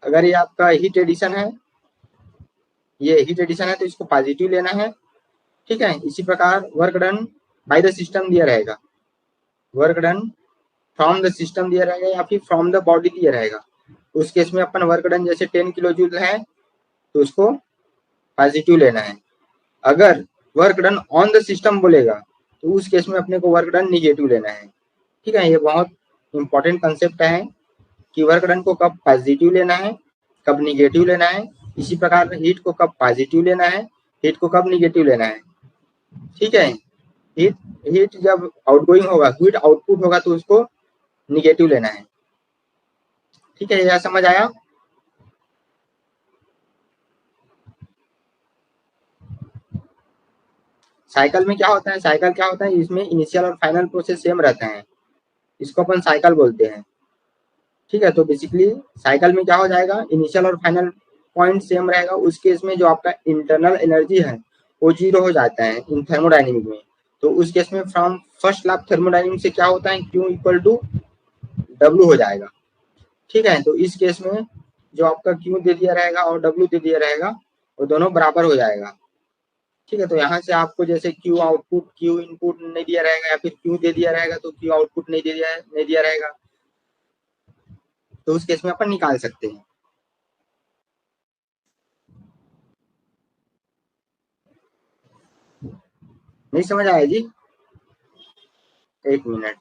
अगर ये आपका हीट एडिशन है, ये हीट एडिशन है तो इसको पॉजिटिव लेना है। ठीक है, इसी प्रकार work done by the system दिया रहेगा, work done from the system दिया रहेगा या फिर फ्रॉम द बॉडी दिया रहेगा। उस केस में अपन वर्क डन जैसे 10 किलो जूल है तो उसको पॉजिटिव लेना है। अगर work done on the system बोलेगा तो उस केस में अपने को वर्क डन निगेटिव लेना है। ठीक है, ये बहुत इंपॉर्टेंट कंसेप्ट है कि वर्क डन को कब पॉजिटिव लेना है, कब निगेटिव लेना है। इसी प्रकार हीट को कब पॉजिटिव लेना है, हीट को कब निगेटिव लेना है। ठीक है, हीट हीट जब आउटगोइंग होगा, हीट आउटपुट होगा तो उसको निगेटिव लेना है। ठीक है, यह समझ आया। साइकिल में क्या होता है, साइकिल क्या होता है, इसमें इनिशियल और फाइनल प्रोसेस सेम रहते हैं, इसको अपन साइकिल बोलते हैं। ठीक है, तो बेसिकली साइकिल में क्या हो जाएगा, इनिशियल और फाइनल पॉइंट सेम रहेगा। उस केस में जो आपका इंटरनल एनर्जी है वो जीरो हो जाता है इन थर्मोडाइनमिक में। तो उस केस में फ्रॉम फर्स्ट लॉ थर्मोडाइनमिक से क्या होता है, Q इक्वल टू W हो जाएगा। ठीक है, तो इस केस में जो आपका Q दे दिया रहेगा और W दे दिया रहेगा वो दोनों बराबर हो जाएगा। ठीक है, तो यहाँ से आपको जैसे Q आउटपुट Q इनपुट नहीं दिया रहेगा या फिर Q दे दिया रहेगा तो Q आउटपुट नहीं दिया रहेगा, तो उस केस में अपन निकाल सकते हैं। नहीं समझ आया जी? एक मिनट।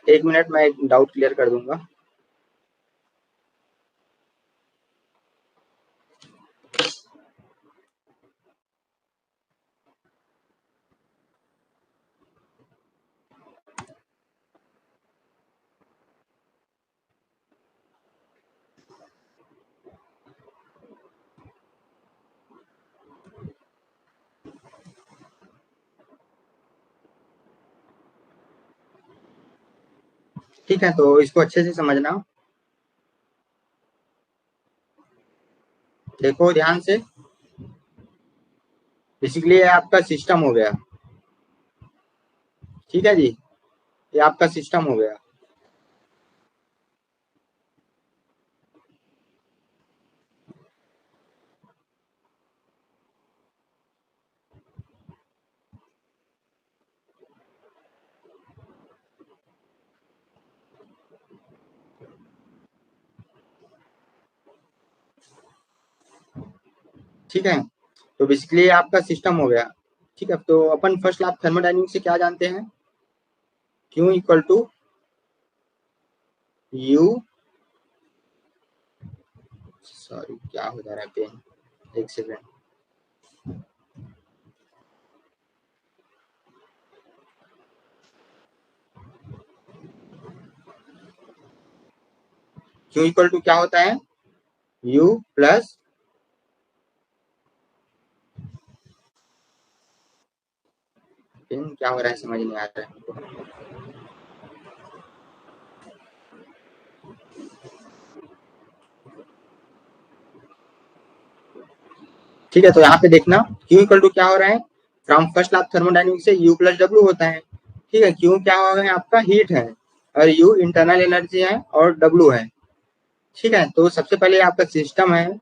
एक मिनट, मैं एक डाउट क्लियर कर दूंगा। ठीक है, तो इसको अच्छे से समझना, देखो ध्यान से। बेसिकली ये आपका सिस्टम हो गया। ठीक है जी, ये आपका सिस्टम हो गया। ठीक है, तो बेसिकली ये आपका सिस्टम हो गया। ठीक है, तो अपन फर्स्ट लॉ थर्मोडायनेमिक्स से क्या जानते हैं, Q equal to U, sorry क्या हो जा रहा है पेन, एक सेकेंड। Q इक्वल टू क्या होता है, U प्लस पेन, क्या हो रहा है समझ नहीं आ रहा है। ठीक है, तो यहाँ पे देखना Q इक्वल टू क्या हो रहा है, फ्रॉम फर्स्ट लॉ थर्मोडायनेमिक्स से U प्लस W होता है। ठीक है, Q क्या होगा, आपका हीट है और U इंटरनल एनर्जी है और W है। ठीक है, तो सबसे पहले आपका सिस्टम है,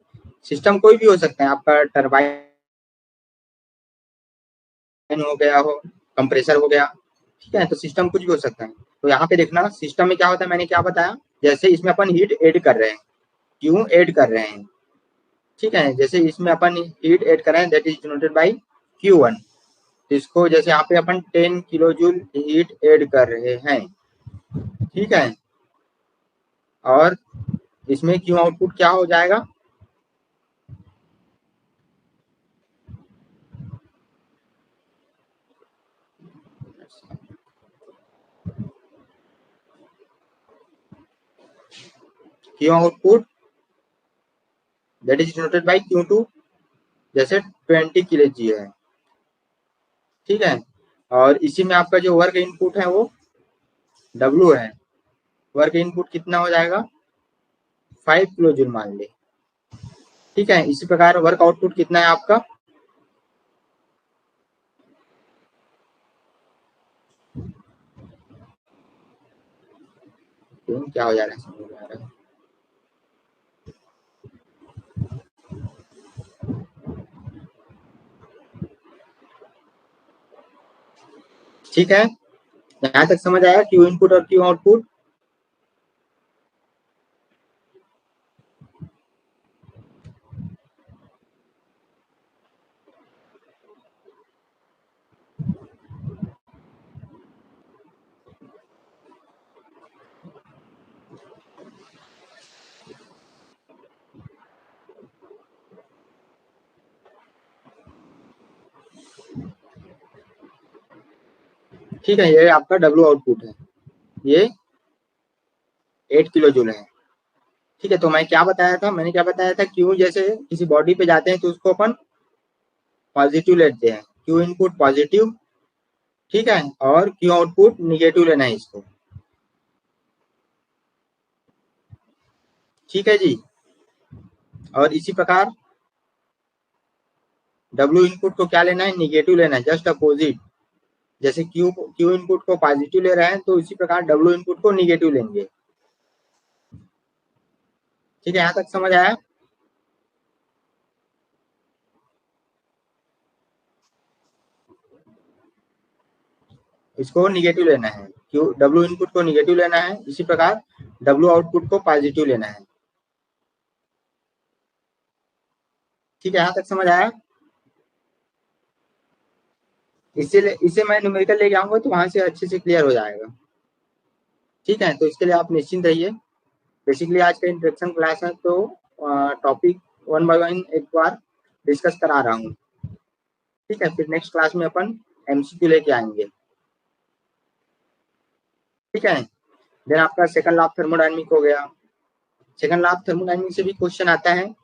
सिस्टम कोई भी हो सकता है, आपका टरबाइन हो गया हो, कंप्रेसर हो गया। ठीक है, तो सिस्टम कुछ भी हो सकता है। तो यहाँ पे देखना सिस्टम में क्या होता है, मैंने क्या बताया, जैसे इसमें अपन हीट ऐड कर रहे हैं, क्यों ऐड कर रहे हैं। ठीक है, जैसे इसमें अपन हीट ऐड कर रहे हैं that is denoted bye Q1। इसको जैसे यहाँ पे अपन 10 किलो जूल हीट ऐड कर रहे हैं, ठीक है, और इसमें क्यू आउटपुट क्या हो जाएगा, Q output that is denoted bye Q2, जैसे 20 किलो जी है, ठीक है, और इसी में आपका जो वर्क इनपुट है वो W है, वर्क इनपुट कितना हो जाएगा 5 किलो जूल मान ले, ठीक है। इसी प्रकार वर्क आउटपुट कितना है आपका, क्या हो जा रहा है समझ में आ रहा है, ठीक है, यहाँ तक समझ आया क्यू इनपुट और क्यू आउटपुट। ठीक है, ये आपका डब्ल्यू आउटपुट है, ये 8 किलो जूल है, ठीक है। तो मैं क्या बताया था, मैंने क्या बताया था, क्यू जैसे किसी बॉडी पे जाते हैं तो उसको अपन पॉजिटिव लेते हैं, क्यू इनपुट पॉजिटिव, ठीक है, और क्यू आउटपुट निगेटिव लेना है इसको, ठीक है जी। और इसी प्रकार डब्ल्यू इनपुट को क्या लेना है, निगेटिव लेना है, जस्ट अपोजिट, जैसे क्यू इनपुट को पॉजिटिव ले रहे हैं तो इसी प्रकार डब्ल्यू इनपुट को निगेटिव लेंगे, ठीक है, यहाँ तक समझ आया। इसको निगेटिव लेना है, क्यू डब्ल्यू इनपुट को निगेटिव लेना है, इसी प्रकार डब्ल्यू आउटपुट को पॉजिटिव लेना है, ठीक है, यहाँ तक समझ आया। इसे मैं न्यूमेरिकल लेके आऊंगा तो वहां से अच्छे से क्लियर हो जाएगा, ठीक है। तो इसके लिए आप निश्चिंत रहिए, बेसिकली आज का इंट्रोडक्शन क्लास है तो टॉपिक वन बाय वन एक बार डिस्कस करा रहा हूँ, ठीक है, फिर नेक्स्ट क्लास में अपन एमसीक्यू लेके आएंगे, ठीक है। देन आपका सेकंड लॉ ऑफ थर्मोडायनामिक हो गया, सेकंड लॉ ऑफ थर्मोडायनामिक से भी क्वेश्चन आता है,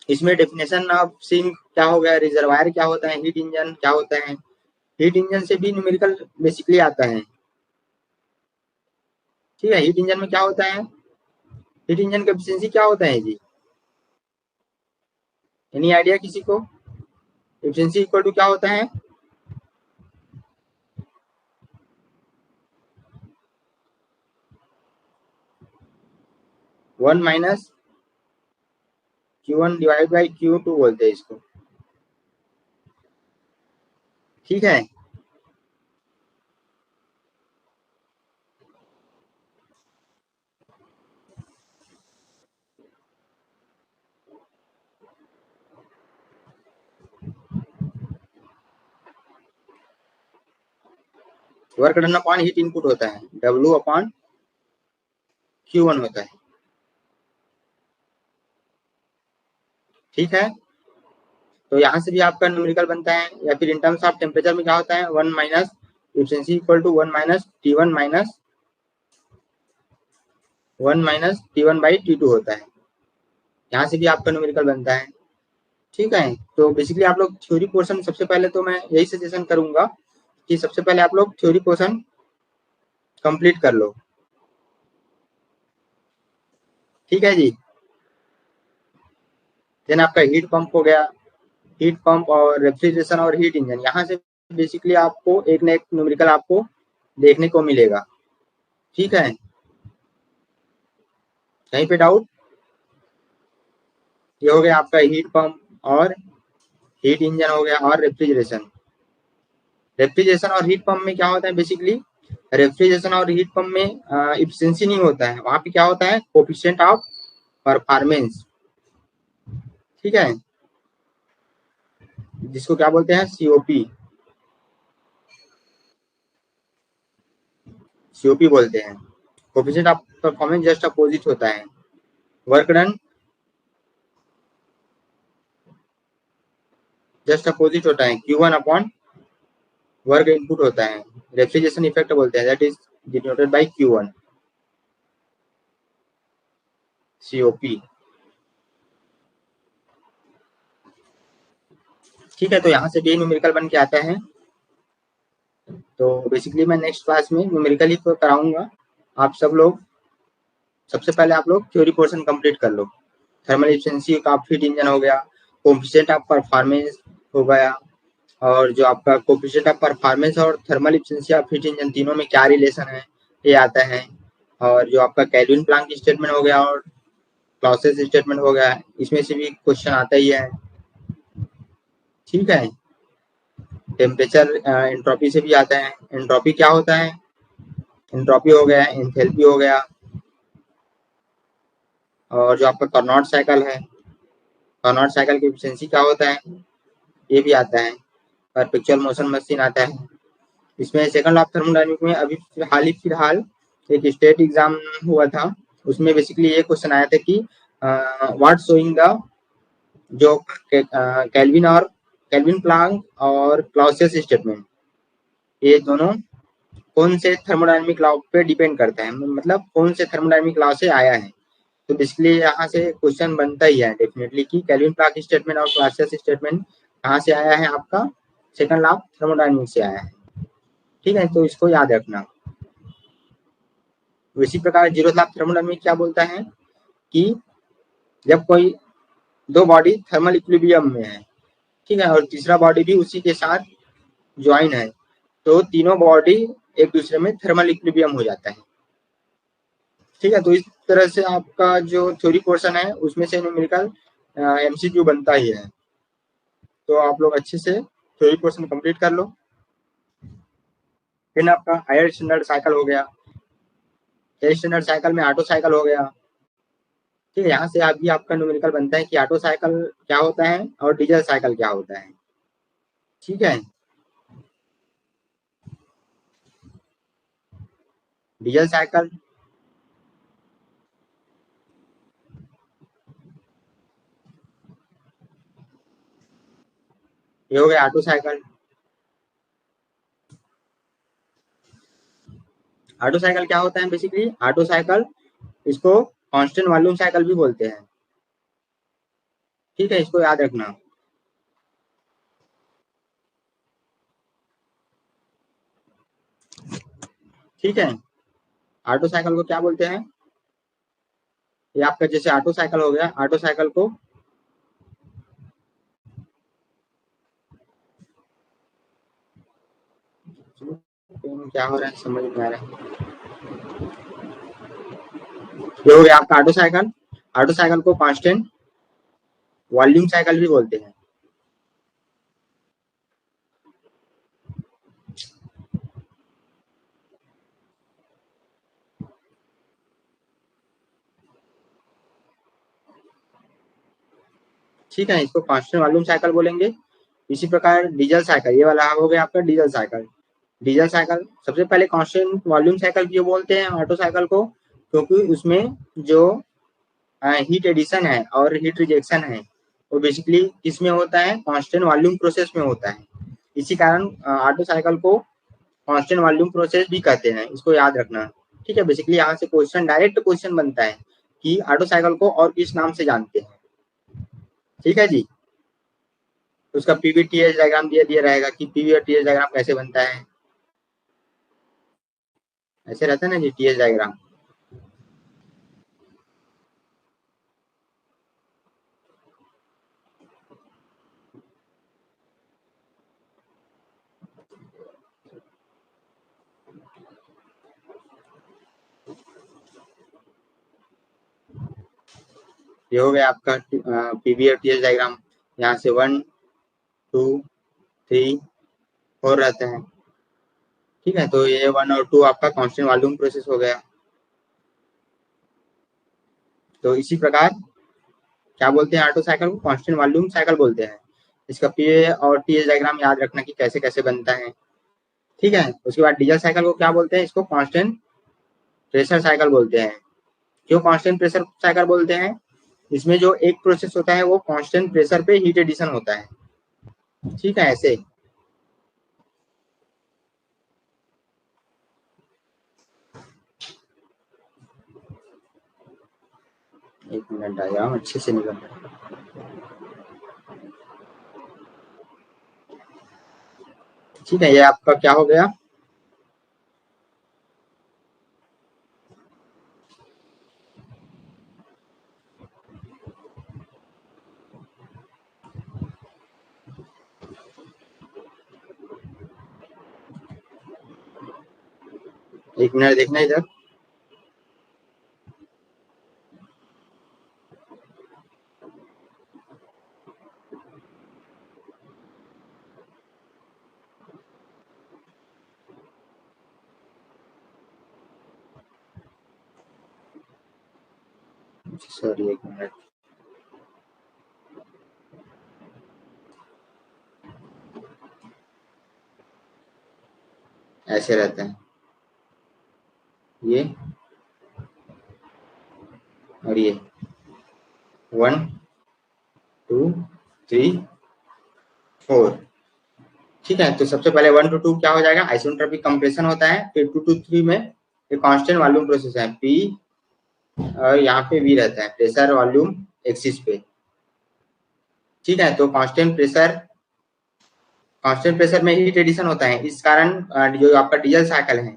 इसमें डेफिनेशन ऑफ सिंक क्या हो गया, रिजर्वायर क्या होता है, हीट इंजन क्या होता है, हीट इंजन से भी न्यूमेरिकल बेसिकली आता है, ठीक है। हीट इंजन में क्या होता है, हीट इंजन का एफिशिएंसी क्या होता है जी, एनी आइडिया किसी को, एफिशिएंसी इक्वल टू क्या होता है, one minus Q1 divide by Q2 बोलते हैं इसको, ठीक है। Work done upon heat input होता है, W अपॉन Q1 होता है, ठीक है। तो यहाँ से भी आपका न्यूमेरिकल बनता है, या फिर इन टर्म्स ऑफ टेम्परेचर में क्या होता है, one minus efficiency equal to one minus T1 by T2 होता है, यहाँ से भी आपका न्यूमेरिकल बनता है, ठीक है। तो बेसिकली आप लोग थ्योरी पोर्शन, सबसे पहले तो मैं यही सजेशन करूंगा कि सबसे पहले आप लोग थ्योरी पोर्शन कंप्लीट कर लो, ठीक है जी। देन आपका हीट पंप हो गया, हीट पंप और रेफ्रिजरेशन और हीट इंजन, यहाँ से बेसिकली आपको एक न एक न्यूमेरिकल आपको देखने को मिलेगा, ठीक है। कहीं पे डाउट, ये हो गया आपका हीट पंप और हीट इंजन हो गया, और रेफ्रिजरेशन, रेफ्रिजरेशन और हीट पंप में क्या होता है बेसिकली, रेफ्रिजरेशन और हीट पंप में इफिशिएंसी नहीं होता है, वहां पे क्या होता है, कोफिशिएंट ऑफ परफॉर्मेंस, ठीक है, जिसको क्या बोलते हैं, सीओपी, सीओपी बोलते हैं। Coefficient of performance just opposite होता है, वर्क डन जस्ट अपोजिट होता है, Q1 अपॉन वर्क इनपुट होता है, रेफ्रिजरेशन इफेक्ट बोलते हैं, that is denoted bye Q1 COP। ठीक है, तो यहाँ से भी न्यूमेरिकल बन के आता है। तो बेसिकली मैं नेक्स्ट क्लास में न्यूमेरिकल ही कराऊंगा। आप सब लोग सबसे पहले आप लोग थ्योरी पोर्शन कंप्लीट कर लो। थर्मल एफिशिएंसी का फिट इंजन हो गया, कोफिशिएंट ऑफ परफॉर्मेंस हो गया, और जो आपका कोफिशिएंट ऑफ परफॉर्मेंस और thermal efficiency of heat engine तीनों में क्या रिलेशन है, ये आता है। और जो आपका केल्विन प्लांक स्टेटमेंट हो गया और क्लॉसेस स्टेटमेंट हो गया, इसमें से भी क्वेश्चन आता ही है, ठीक है। टेम्परेचर एंट्रोपी से भी आता है, एंट्रोपी क्या होता है, एंट्रोपी हो गया, एंथैल्पी हो गया, और जो आपका कार्नोट साइकिल है, कार्नोट साइकिल की एफिशिएंसी क्या होता है, ये भी आता है। परपेचुअल मोशन मशीन आता है। इसमें सेकंड ऑफ थर्मोडायनेमिक में अभी फिलहाल एक स्टेट एग्जाम हुआ था, उसमें बेसिकली ये क्वेश्चन आया था कि व्हाट शोइंग द जो केल्विन और केल्विन प्लांक और क्लाउसियस स्टेटमेंट, ये दोनों कौन से थर्मोडायनेमिक लॉ पे डिपेंड करता है, मतलब कौन से थर्मोडायनेमिक लॉ से आया है। तो बेसिकली यहाँ से क्वेश्चन बनता ही है डेफिनेटली कि केल्विन प्लांक स्टेटमेंट और क्लाउसियस स्टेटमेंट कहाँ से आया है, आपका सेकंड लॉ ऑफ थर्मोडायनेमिक से आया है, ठीक है, तो इसको याद रखना। इसी प्रकार जीरो लॉ ऑफ थर्मोडायनेमिक क्या बोलता है कि जब कोई दो बॉडी थर्मल इक्विलिब्रियम में है, ठीक है, और तीसरा बॉडी भी उसी के साथ ज्वाइन है, तो तीनों बॉडी एक दूसरे में थर्मल इक्विलिब्रियम हो जाता है, ठीक है। तो इस तरह से आपका जो थ्योरी पोर्शन है उसमें से न्यूमेरिकल MCQ बनता ही है। तो आप लोग अच्छे से थ्योरी पोर्शन कंप्लीट कर लो। फिर आपका हायर स्टैंडर्ड साइकिल हो गया, हायर स्टैंडर्ड साइकिल में ऑटो साइकिल हो गया, ठीक है। यहाँ से अभी आपका न्यूमेरिकल बनता है कि ऑटो साइकिल क्या होता है और डीजल साइकिल क्या होता है, ठीक है। डीजल साइकिल ये हो गया ऑटो साइकिल। ऑटो साइकिल क्या होता है, बेसिकली ऑटो साइकिल इसको कांस्टेंट वॉल्यूम साइकिल भी बोलते हैं, ठीक है, इसको याद रखना। ठीक है, ऑटो साइकिल को क्या बोलते हैं, ये आपका जैसे ऑटो साइकिल हो गया, ऑटो साइकिल को क्या हो रहा है समझ में आ रहा है, ये हो गया आपका ऑटो साइकिल। ऑटो साइकिल को कांस्टेंट वॉल्यूम साइकिल भी बोलते हैं, ठीक है, इसको कांस्टेंट वॉल्यूम साइकिल बोलेंगे। इसी प्रकार डीजल साइकिल, ये वाला हो गया आपका डीजल साइकिल। डीजल साइकिल सबसे पहले कांस्टेंट वॉल्यूम साइकिल क्यों बोलते हैं ऑटो साइकिल को, क्योंकि उसमें जो हीट एडिशन है और हीट रिजेक्शन है वो बेसिकली किसमें होता है, कांस्टेंट वॉल्यूम प्रोसेस में होता है। इसी कारण ऑटो साइकिल को कांस्टेंट वॉल्यूम प्रोसेस भी कहते हैं, इसको याद रखना, ठीक है। बेसिकली यहाँ से क्वेश्चन डायरेक्ट क्वेश्चन बनता है कि ऑटो साइकिल को और किस नाम से जानते हैं, ठीक है जी। उसका पीवीटीएस डायग्राम दिया दिया रहेगा कि पीवीटीएस डायग्राम कैसे बनता है, ऐसे रहता है ना जी टीएस डायग्राम। ये हो गया आपका पीवीटीएस डायग्राम, यहाँ से 1 2 3 4 रहते हैं, ठीक है, तो ये 1 और 2 आपका कांस्टेंट वॉल्यूम प्रोसेस हो गया। तो इसी प्रकार क्या बोलते हैं ऑटो साइकिल को? कांस्टेंट वॉल्यूम साइकिल बोलते हैं। इसका पीए और टीएस डायग्राम याद रखना कि कैसे कैसे बनता है। ठीक है, उसके बाद डीजल साइकिल को क्या बोलते हैं? इसको कांस्टेंट प्रेशर साइकिल बोलते हैं। क्यों कांस्टेंट प्रेशर साइकिल बोलते हैं? इसमें जो एक प्रोसेस होता है वो कांस्टेंट प्रेशर पे हीट एडिशन होता है। ठीक है, ऐसे। एक मिनट, डायग्राम अच्छे से निकल रहा है। ठीक है, ये आपका क्या हो गया? एक मिनट देखना इधर। सॉरी, एक मिनट। ऐसे रहता है ये और ये 1 2 3 4। ठीक है, तो सबसे पहले 1 to 2 क्या हो जाएगा? आइसोट्रोपिक कंप्रेशन होता है। फिर 2 to 3 में ये कांस्टेंट वॉल्यूम प्रोसेस है, पी और यहाँ पे वी रहता है, प्रेशर वॉल्यूम एक्सिस पे। ठीक है, तो कांस्टेंट प्रेशर में हीट एडिशन होता है। इस कारण जो आपका डीजल साइकिल है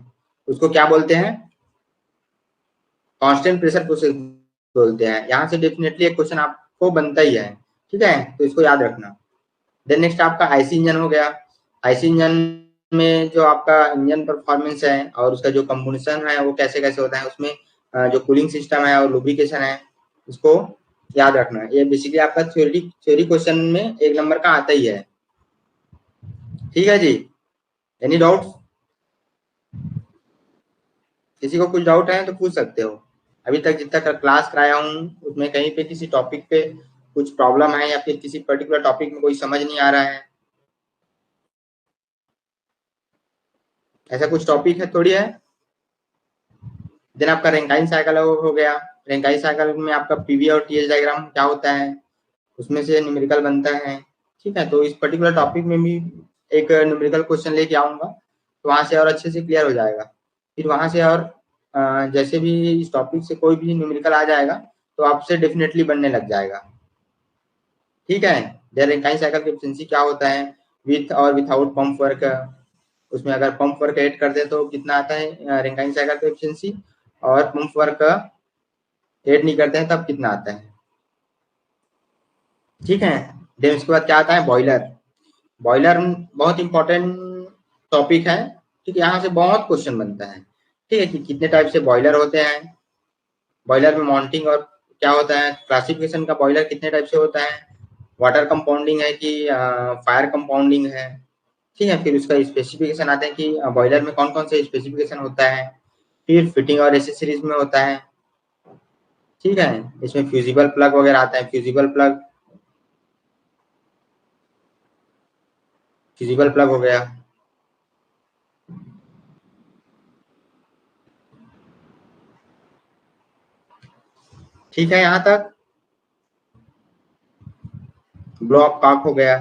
उसको क्या बोलते हैं? कांस्टेंट प्रेशर प्रोसेस बोलते हैं। यहाँ से डेफिनेटली एक क्वेश्चन आपको बनता ही है। ठीक है, तो इसको याद रखना। देन नेक्स्ट आपका आईसी इंजन हो गया। आईसी इंजन में जो आपका इंजन परफॉर्मेंस है और उसका जो कंपोजिशन है वो कैसे कैसे होता है, उसमें जो कूलिंग सिस्टम है और लुब्रिकेशन है उसको याद रखना है। ये बेसिकली आपका थ्योरी क्वेश्चन में 1 नंबर का आता ही है। ठीक है जी, एनी डाउट? किसी को कुछ डाउट है तो पूछ सकते हो। अभी तक जितना क्लास कराया हूँ उसमें कहीं पे किसी टॉपिक पे कुछ प्रॉब्लम है या फिर किसी पर्टिकुलर टॉपिक में कोई समझ नहीं आ रहा है, ऐसा कुछ टॉपिक है थोड़ी है। देन आपका रैंकाइन साइकिल हो गया। रैंकाइन साइकिल में आपका पीवी और टीएस डायग्राम क्या होता है, उसमें से न्यूमेरिकल बनता है। ठीक है, तो इस पर्टिकुलर टॉपिक में भी एक न्यूमेरिकल क्वेश्चन लेके आऊंगा, तो वहां से और अच्छे से क्लियर हो जाएगा। फिर वहां से और जैसे भी इस टॉपिक से कोई भी न्यूमेरिकल आ जाएगा तो आपसे डेफिनेटली बनने लग जाएगा। ठीक है, देन रैंकाइन साइकिल की एफिशिएंसी क्या होता है, विथ और विथआउट पंप वर्क। उसमें अगर पंप वर्क ऐड कर दे तो कितना आता है रैंकाइन साइकिल की एफिशिएंसी, और पंप वर्क ऐड नहीं करते हैं तब कितना आता है। ठीक है, देन उसके बाद क्या आता है? बॉयलर। बॉयलर बहुत इंपॉर्टेंट टॉपिक है। ठीक है, यहाँ से बहुत क्वेश्चन बनता है। ठीक है, कि कितने टाइप से बॉयलर होते हैं, बॉयलर में माउंटिंग और क्या होता है, क्लासिफिकेशन का बॉयलर कितने टाइप से होता है, वाटर कंपाउंडिंग है कि फायर कंपाउंडिंग है। ठीक है, फिर उसका स्पेसिफिकेशन आते हैं कि बॉयलर में कौन कौन से स्पेसिफिकेशन होता है। फिर फिटिंग और एसेसरीज में होता है। ठीक है, इसमें फ्यूजिबल प्लग वगैरह आता है। फ्यूजिबल प्लग हो गया। ठीक है, यहाँ तक। ब्लॉक कॉक हो गया।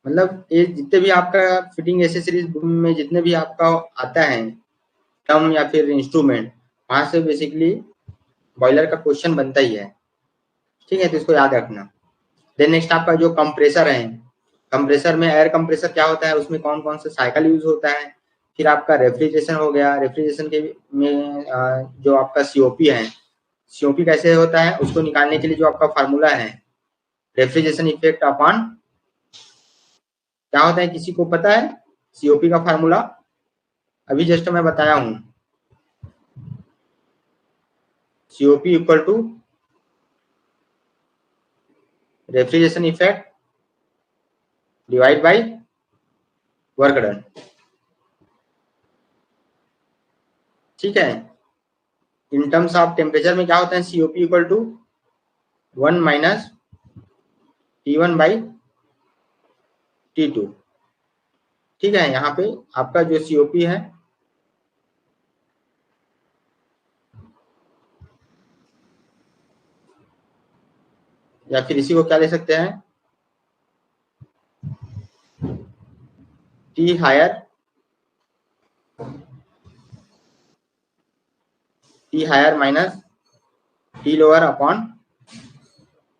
मतलब ये जितने भी आपका फिटिंग एसेसरीज में जितने भी आपका आता है टर्म या फिर इंस्ट्रूमेंट, वहां से बेसिकली बॉयलर का क्वेश्चन बनता ही है। ठीक है, तो इसको याद रखना। देन नेक्स्ट आपका जो कंप्रेसर है, कंप्रेसर में एयर कंप्रेसर क्या होता है, उसमें कौन कौन सा साइकिल यूज होता है। फिर आपका रेफ्रिजरेशन हो गया। रेफ्रिजरेशन के में जो आपका सीओपी है, सीओपी कैसे होता है उसको निकालने के लिए जो आपका फार्मूला है, रेफ्रिजरेशन इफेक्ट अपॉन क्या होता है, किसी को पता है सीओपी का फार्मूला? अभी जस्ट मैं बताया हूँ, COP equal to refrigeration effect divide by work done. ठीक है। इन टर्म्स ऑफ टेम्परेचर में क्या होता है, COP equal to 1 minus T1 by T2। ठीक है, यहाँ पे आपका जो सीओपी है या फिर इसी को क्या ले सकते हैं, T higher minus T lower upon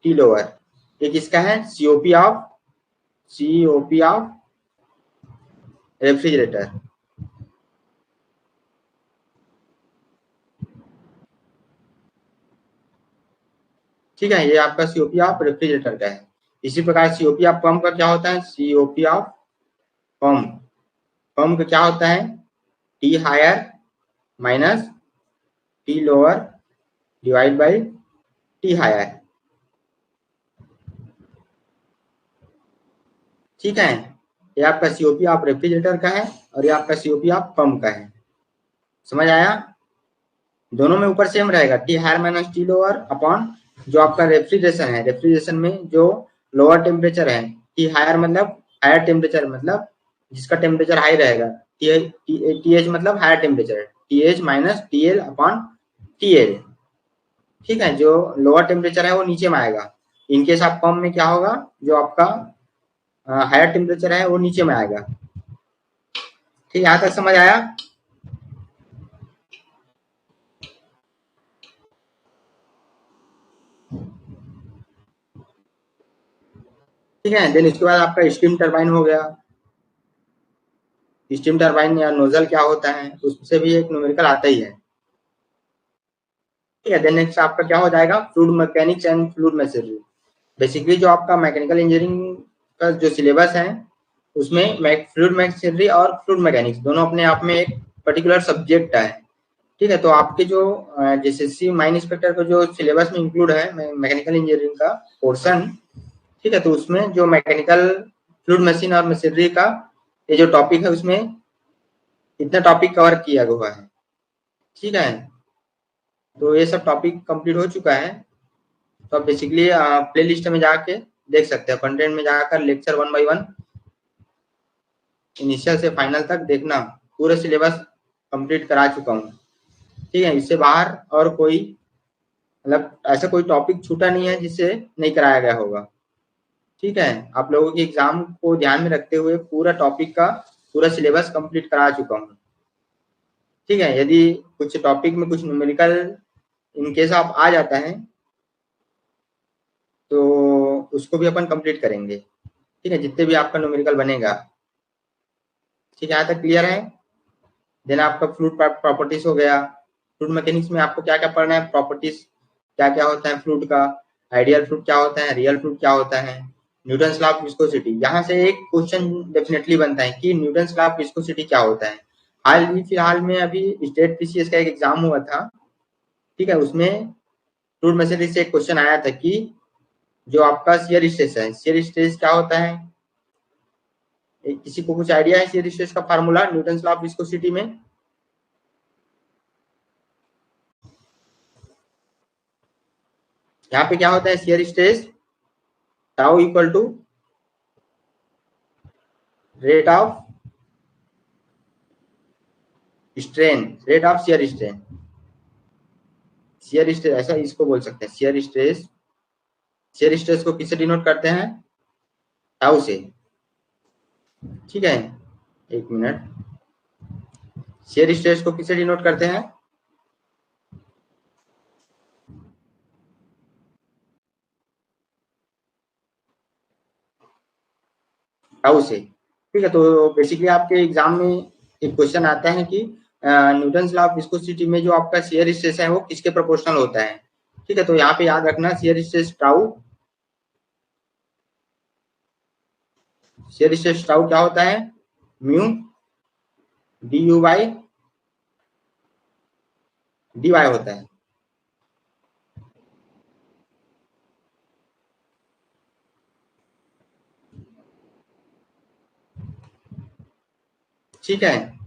T lower. ये किसका है, सीओपी ऑफ रेफ्रिजरेटर। ठीक है, ये आपका सीओपी ऑफ रेफ्रिजरेटर का है। इसी प्रकार सीओपी ऑफ पंप का क्या होता है, सीओपी ऑफ पंप, पंप का क्या होता है, T higher minus T lower divide by T higher. ठीक है, ये आपका सीओपी ऑफ रेफ्रिजरेटर का है और ये आपका सीओपी ऑफ पंप का है। समझ आया, दोनों में ऊपर सेम रहेगा, T higher minus T lower upon जो आपका रेफ्रिजरेशन है, रेफ्रिजरेशन में जो लोअर टेम्परेचर है, टी हायर मतलब हायर टेम्परेचर, मतलब जिसका टेम्परेचर हाई रहेगा, टी एच मतलब higher temperature, T H minus T L upon T L. ठीक है, जो लोअर टेम्परेचर है वो नीचे में आएगा। इनकेस आप पंप में क्या होगा, जो आपका हायर टेम्परेचर है वो नीचे में आएगा। ठीक, यहाँ तक समझ आया। ठीक है, देन इसके बाद आपका स्टीम टरबाइन हो गया। स्टीम टरबाइन या नोजल क्या होता है, उससे भी एक न्यूमेरिकल आता ही है। ठीक है, देन नेक्स्ट आपका क्या हो जाएगा, fluid mechanics and fluid machinery. Basically जो आपका मैकेनिकल इंजीनियरिंग का जो सिलेबस है उसमें फ्लूइड मैसेजरी और फ्लूइड मैकेनिक्स दोनों अपने आप में एक पर्टिकुलर सब्जेक्ट है। ठीक है, तो आपके जो जेएसएससी माइन इंस्पेक्टर का जो सिलेबस में इंक्लूड है मैकेनिकल इंजीनियरिंग का पोर्शन, ठीक है, तो उसमें जो मैकेनिकल फ्लूइड मशीन और मशीनरी का ये जो टॉपिक है उसमें इतना टॉपिक कवर किया हुआ है। ठीक है, तो ये सब टॉपिक कंप्लीट हो चुका है। तो आप बेसिकली प्ले लिस्ट में जाके देख सकते हैं, कंटेंट में जाकर लेक्चर 1 बाई 1 इनिशियल से फाइनल तक देखना, पूरे सिलेबस कंप्लीट करा चुका हूँ। ठीक है, इससे बाहर और कोई मतलब ऐसा कोई टॉपिक छूटा नहीं है जिससे नहीं कराया गया होगा। ठीक है, आप लोगों की एग्जाम को ध्यान में रखते हुए पूरा टॉपिक का पूरा सिलेबस कंप्लीट करा चुका हूँ। ठीक है, यदि कुछ टॉपिक में कुछ न्यूमेरिकल इनकेस आप आ जाता है तो उसको भी अपन कंप्लीट करेंगे। ठीक है, जितने भी आपका न्यूमेरिकल बनेगा। ठीक है, यहाँ तक क्लियर है। देन आपका फ्लूइड प्रॉपर्टीज हो गया। फ्लूइड मैकेनिक्स में आपको क्या क्या पढ़ना है, प्रॉपर्टीज क्या क्या होता है फ्लूइड का, आइडियल फ्लूइड क्या होता है, रियल फ्लूइड क्या होता है, न्यूटन्स लॉ ऑफ विस्कोसिटी। यहाँ से एक क्वेश्चन डेफिनेटली बनता है कि न्यूटन्स लॉ ऑफ विस्कोसिटी क्या होता है। हाल ही फिलहाल में अभी स्टेट पीसीएस का एक एग्जाम हुआ था। ठीक है, उसमें फ्लूइड मैकेनिक्स से एक क्वेश्चन आया था कि जो आपका शियर स्ट्रेस है, शियर स्ट्रेस क्या होता है, किसी को कुछ आइडिया है शियर स्ट्रेस का formula Newton's law of viscosity में। यहाँ पे क्या होता है, shear stress tau equal to rate of strain, rate of shear strain. Shear stress ऐसा इसको बोल सकते हैं, शियर स्ट्रेस, शियर स्ट्रेस को किससे डिनोट करते हैं, टाउ से। ठीक है, एक मिनट, शियर स्ट्रेस को किससे डिनोट करते हैं, टाउ से। ठीक है, तो बेसिकली आपके एग्जाम में एक क्वेश्चन आता है कि न्यूटन्स लॉ ऑफ विस्कोसिटी में जो आपका शियर स्ट्रेस है वो किसके प्रोपोर्शनल होता है। ठीक है, तो यहाँ पे याद रखना shear stress tau, shear stress tau क्या होता है, mu D U by D Y होता है। ठीक है,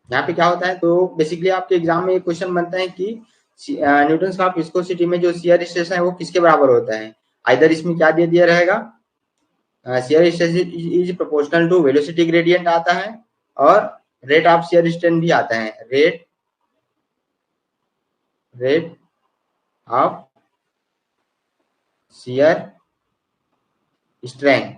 यहाँ पे क्या होता है, तो बेसिकली आपके एग्जाम में एक क्वेश्चन बनता है कि न्यूटन ऑफ विस्कोसिटी में जो शियर स्ट्रेस है वो किसके बराबर होता है। आइदर इसमें क्या दे दिया रहेगा, shear stress is proportional to velocity gradient आता है, और रेट ऑफ शियर स्ट्रेन भी आता है, रेट ऑफ शियर स्ट्रेन।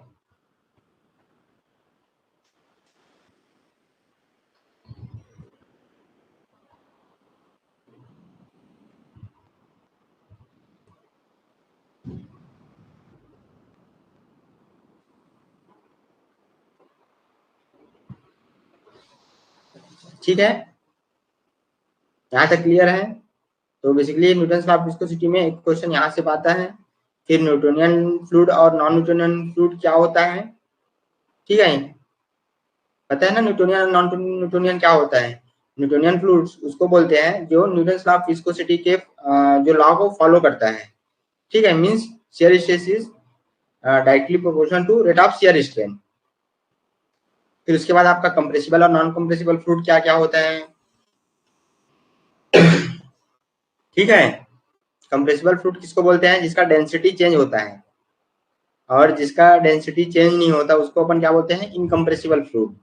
ठीक है, यहाँ तक क्लियर है। तो basically Newton law of viscosity में एक क्वेश्चन यहाँ से आता है। फिर न्यूटोनियन फ्लूइड और नॉन न्यूटोनियन फ्लूइड क्या होता है, ठीक है, पता है ना न्यूटोनियन और नॉन न्यूटोनियन क्या होता है। न्यूटोनियन फ्लूइड उसको बोलते हैं जो न्यूटन लॉ ऑफ विस्कोसिटी के जो लॉ को फॉलो करता है, ठीक है, means shear stress is directly proportional to rate of shear strain. फिर उसके बाद आपका कंप्रेसिबल और नॉन कंप्रेसिबल फ्लूइड क्या क्या होता है, ठीक है। कंप्रेसिबल फ्लूइड किसको बोलते हैं, जिसका डेंसिटी चेंज होता है, और जिसका डेंसिटी चेंज नहीं होता उसको अपन क्या बोलते हैं, इनकम्प्रेसिबल फ्लूइड।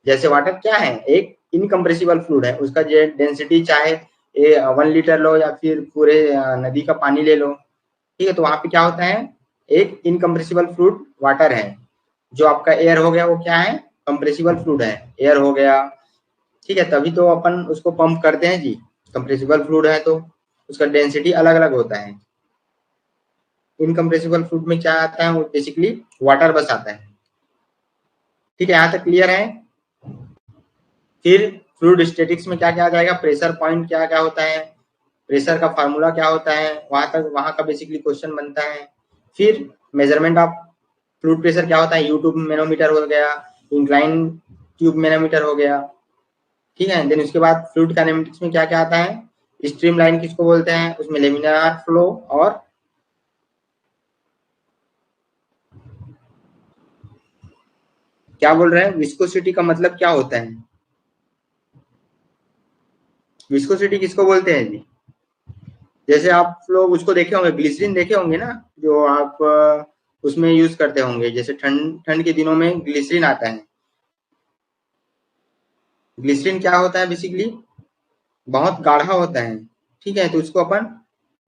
जैसे वाटर क्या है, एक इनकम्प्रेसिबल फ्लूइड है, उसका डेंसिटी चाहे 1 लीटर लो या फिर पूरे नदी का पानी ले लो, ठीक है, तो वहां पे क्या होता है, एक इनकम्प्रेसिबल फ्लूइड वाटर है। जो आपका एयर हो गया वो क्या है, कंप्रेसिबल फ्लूइड है, एयर हो गया, ठीक है, तभी तो अपन उसको पंप करते हैं जी। कंप्रेसिबल फ्लूइड है तो उसका डेंसिटी अलग अलग होता है। इनकम्प्रेसिबल फ्लूइड में क्या आता है, वो बेसिकली वाटर बस आता है, ठीक है, यहाँ तक क्लियर है। फिर फ्लूइड स्टैटिक्स में क्या क्या आ जाएगा, प्रेशर पॉइंट क्या क्या होता है, प्रेशर का फार्मूला क्या होता है, वहां का बेसिकली क्वेश्चन बनता है। फिर मेजरमेंट ऑफ फ्लूइड प्रेशर क्या होता है, यूट्यूब मैनोमीटर हो गया, इंक्लाइन ट्यूब मैनोमीटर हो गया, ठीक है। देन उसके बाद फ्लूइड काइनेमेटिक्स में क्या क्या आता है, स्ट्रीम लाइन किसको बोलते हैं, उसमें लेमिनार फ्लो और क्या बोल रहे हैं, विस्कोसिटी का मतलब क्या होता है, विस्कोसिटी किसको बोलते हैं जी। जैसे आप लोग उसको देखे होंगे, ग्लिसरीन देखे होंगे ना, जो आप उसमें यूज करते होंगे, जैसे ठंड ठंड के दिनों में ग्लिसरीन आता है। ग्लिसरीन क्या होता है, बेसिकली बहुत गाढ़ा होता है, ठीक है, तो उसको अपन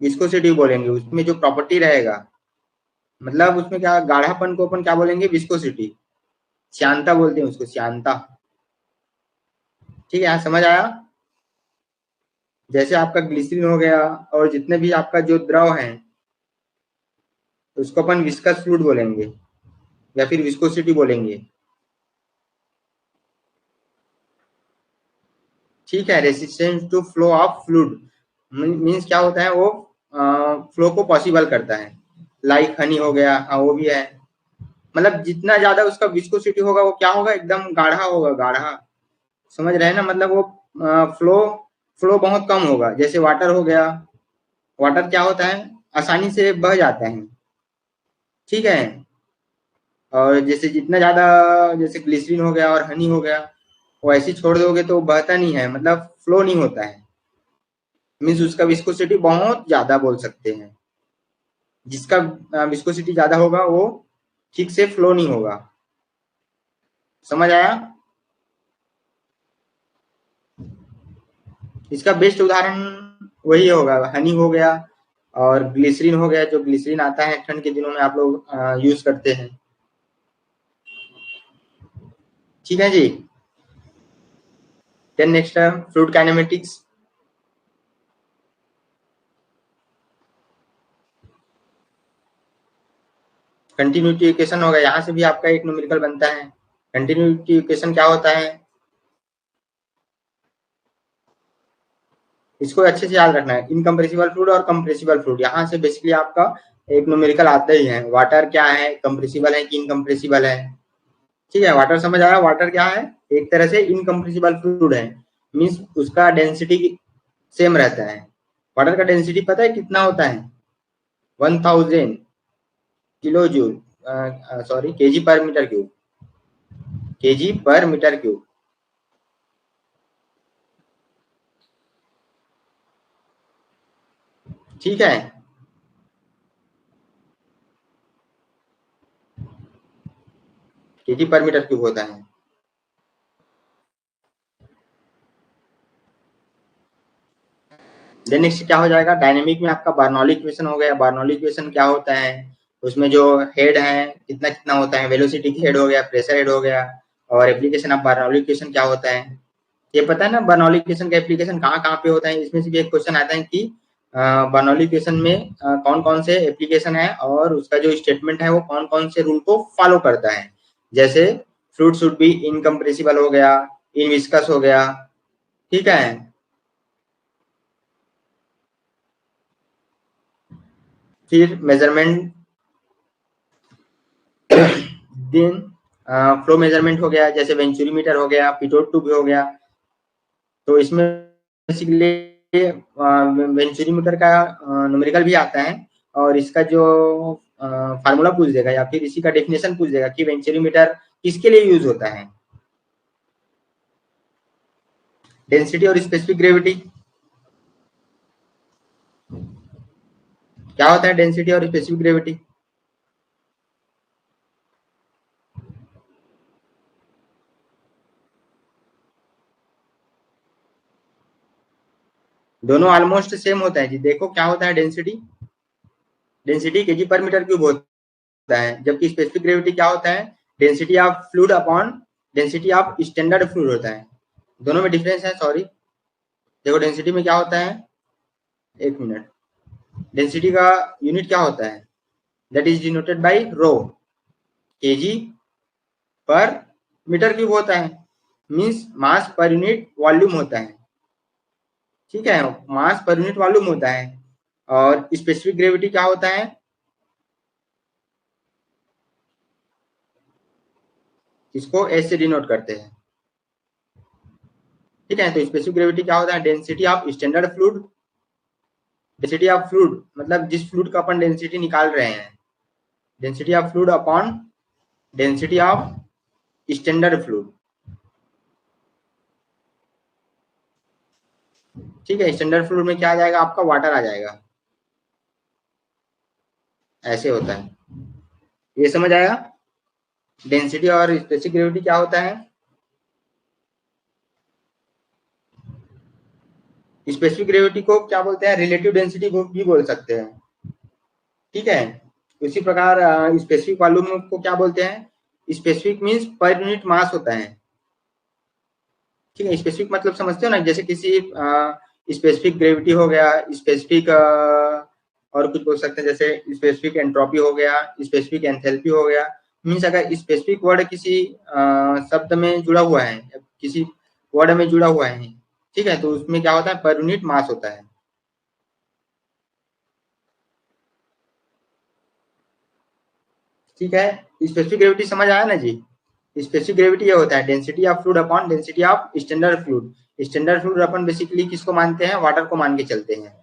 विस्कोसिटी बोलेंगे। उसमें जो प्रॉपर्टी रहेगा, मतलब उसमें क्या गाढ़ापन को अपन क्या बोलेंगे, विस्कोसिटी, श्यानता बोलते हैं उसको, श्यानता, ठीक है, यहाँ समझ आया। जैसे आपका ग्लिसरीन हो गया और जितने भी आपका जो द्रव है उसको अपन विस्कस फ्लूइड बोलेंगे या फिर विस्कोसिटी बोलेंगे, ठीक है। Resistance to flow of fluid means क्या होता है, वो फ्लो को पॉसिबल करता है। लाइक हनी हो गया, हाँ वो भी है, मतलब जितना ज्यादा उसका विस्कोसिटी होगा वो क्या होगा, एकदम गाढ़ा होगा, गाढ़ा, समझ रहे हैं ना, मतलब वो फ्लो फ्लो बहुत कम होगा। जैसे वाटर हो गया, वाटर क्या होता है, आसानी से बह जाता है, ठीक है, और जैसे जितना ज्यादा, जैसे ग्लिसरीन हो गया और हनी हो गया, वो ऐसे छोड़ दोगे तो बहता नहीं है, मतलब फ्लो नहीं होता है, मीन्स उसका विस्कोसिटी बहुत ज्यादा बोल सकते हैं। जिसका विस्कोसिटी ज्यादा होगा वो ठीक से फ्लो नहीं होगा, समझ आया। इसका बेस्ट उदाहरण वही होगा, हनी हो गया और ग्लिसरीन हो गया, जो ग्लिसरीन आता है ठंड के दिनों में आप लोग यूज करते हैं, ठीक है जी। देन नेक्स्ट है फ्लूइड काइनेमेटिक्स। कंटिन्यूटी इक्वेशन होगा, यहाँ से भी आपका एक न्यूमेरिकल बनता है। कंटिन्यूटी इक्वेशन क्या होता है, इसको अच्छे से याद रखना है, इनकम्प्रेसिबल फ्लूइड और कंप्रेसिबल फ्लूइड, यहाँ से बेसिकली आपका एक न्यूमेरिकल आता ही है। वाटर क्या है, कंप्रेसिबल है कि इनकम्प्रेसिबल है, ठीक है, वाटर समझ आया। वाटर क्या है, एक तरह से इनकम्प्रेसिबल फ्लूइड है, मीन्स उसका डेंसिटी सेम रहता है। वाटर का डेंसिटी पता है कितना होता है, 1000 किलो जूल, सॉरी केजी पर मीटर क्यूब, केजी पर मीटर क्यूब, ठीक है। केजी पर मीटर क्यूब होता है। देन नेक्स्ट क्या हो जाएगा, डायनेमिक में आपका बर्नौली इक्वेशन हो गया। बर्नौली इक्वेशन क्या होता है, उसमें जो हेड है कितना कितना होता है, वेलोसिटी की हेड हो गया, प्रेशर हेड हो गया, और एप्लीकेशन ऑफ बर्नौली इक्वेशन क्या होता है, ये पता है ना। बर्नौली इक्वेशन का एप्लीकेशन कहाँ कहाँ पे होता है, इसमें से भी एक क्वेश्चन आता है कि बर्नौली इक्वेशन में कौन कौन से एप्लीकेशन है और उसका जो स्टेटमेंट है वो कौन कौन से रूल को फॉलो करता है। जैसे फ्लूइड शुड बी इनकम्प्रेसिबल हो गया, इनविस्कस हो गया, ठीक है। फिर मेजरमेंट, दिन फ्लो मेजरमेंट हो गया, जैसे वेंचुरी मीटर हो गया, पिटोट ट्यूब हो गया। तो इसमें बेसिकली वेंचुरी मीटर का न्यूमेरिकल भी आता है, और इसका जो फार्मूला पूछ देगा या फिर इसी का डेफिनेशन पूछ देगा कि वेंचुरी मीटर किसके लिए यूज होता है। डेंसिटी और स्पेसिफिक ग्रेविटी, क्या होता है डेंसिटी और स्पेसिफिक ग्रेविटी? दोनों ऑलमोस्ट सेम होता है जी। देखो क्या होता है डेंसिटी, डेंसिटी केजी पर मीटर क्यूब होता है, जबकि स्पेसिफिक ग्रेविटी क्या होता है, density of fluid upon density of standard fluid होता है। दोनों में डिफरेंस है, सॉरी। देखो डेंसिटी में क्या होता है, एक मिनट, डेंसिटी का यूनिट क्या होता है, that is denoted by rho, KG पर मीटर क्यूब होता है, मींस मास पर यूनिट वॉल्यूम होता है, ठीक है, मास पर यूनिट वॉल्यूम होता है। और स्पेसिफिक ग्रेविटी क्या होता है, इसको एस से डिनोट करते हैं, ठीक है। तो स्पेसिफिक ग्रेविटी क्या होता है, density of standard fluid, density of fluid मतलब जिस फ्लूइड का अपन डेंसिटी निकाल रहे हैं, density of fluid upon density of standard fluid, ठीक है। स्टैंडर्ड फ्लूइड में क्या आ जाएगा, आपका वाटर आ जाएगा, ऐसे होता है। ये समझ आया, डेंसिटी और स्पेसिफिक ग्रेविटी क्या होता है। स्पेसिफिक ग्रेविटी को क्या बोलते हैं, रिलेटिव डेंसिटी भी बोल सकते हैं, ठीक है। उसी प्रकार स्पेसिफिक वॉल्यूम को क्या बोलते हैं, specific means per unit mass होता है, ठीक है। स्पेसिफिक मतलब समझते हो ना, जैसे किसी स्पेसिफिक ग्रेविटी हो गया, स्पेसिफिक और कुछ बोल सकते हैं, जैसे स्पेसिफिक एंट्रोपी हो गया, स्पेसिफिक एंथैल्पी हो गया। मींस अगर स्पेसिफिक वर्ड किसी शब्द में जुड़ा हुआ है, किसी वर्ड में जुड़ा हुआ है, ठीक है, तो उसमें क्या होता है, पर यूनिट मास होता है, ठीक है। स्पेसिफिक ग्रेविटी समझ आया ना जी। स्पेसिफिक ग्रेविटी ये होता है density of fluid upon density of standard fluid. Standard fluid upon basically किसको मानते हैं, वाटर को मान के चलते हैं,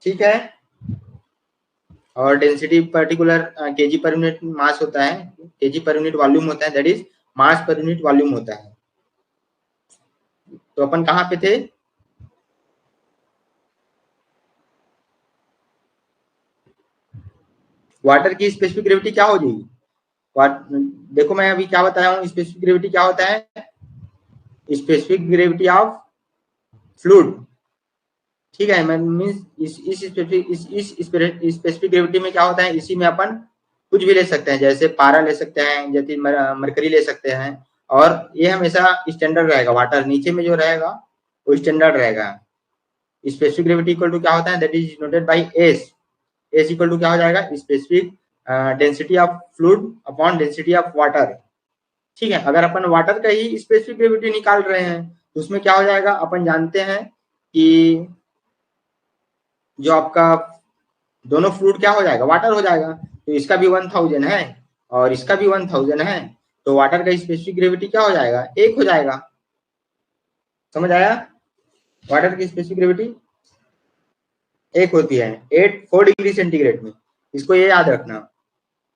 ठीक है। और density particular KG per unit mass होता है, केजी पर यूनिट वॉल्यूम होता है, that is mass per unit volume होता है। तो अपन कहाँ पे थे, वाटर की स्पेसिफिक ग्रेविटी क्या हो जाएगी, देखो मैं अभी क्या बताया हूँ, स्पेसिफिक ग्रेविटी क्या होता है, स्पेसिफिक ग्रेविटी ऑफ फ्लूइड, ठीक है। मैं मीन्स इस स्पेसिफिक ग्रेविटी में क्या होता है, इसी में अपन कुछ भी ले सकते हैं, जैसे पारा ले सकते हैं, जैसे मरकरी ले सकते हैं, और ये हमेशा स्टैंडर्ड रहेगा, वाटर नीचे में जो रहेगा वो स्टैंडर्ड रहेगा। स्पेसिफिक ग्रेविटी इक्वल टू क्या होता है, that is denoted by S. S equal to क्या हो जाएगा, specific density of fluid upon density of water, ठीक है। अगर अपन वाटर का ही स्पेसिफिक ग्रेविटी निकाल रहे हैं तो उसमें क्या हो जाएगा, अपन जानते हैं कि जो आपका दोनों फ्लूइड क्या हो जाएगा, वाटर हो जाएगा। तो इसका भी 1000 है और इसका भी 1000 है, तो वाटर का स्पेसिफिक ग्रेविटी क्या हो जाएगा, एक हो जाएगा। समझ आया, वाटर की स्पेसिफिक ग्रेविटी एक होती है 4 डिग्री सेंटीग्रेड में। इसको ये याद रखना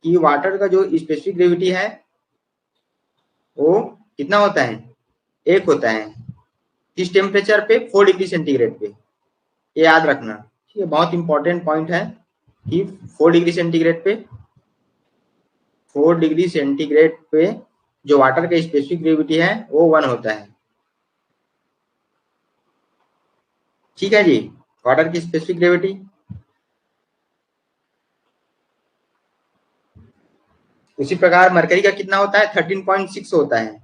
कि वाटर का जो स्पेसिफिक ग्रेविटी है वो कितना होता है, एक होता है, किस टेम्परेचर पे? 4 डिग्री सेंटीग्रेड पे। ये याद रखना, ठीक है, बहुत इंपॉर्टेंट पॉइंट है कि 4 डिग्री सेंटीग्रेड पे, 4 डिग्री सेंटीग्रेड पे जो वाटर का स्पेसिफिक ग्रेविटी है वो 1 होता है। ठीक है जी, वाटर की स्पेसिफिक ग्रेविटी। उसी प्रकार मरकरी का कितना होता है? 13.6 होता है।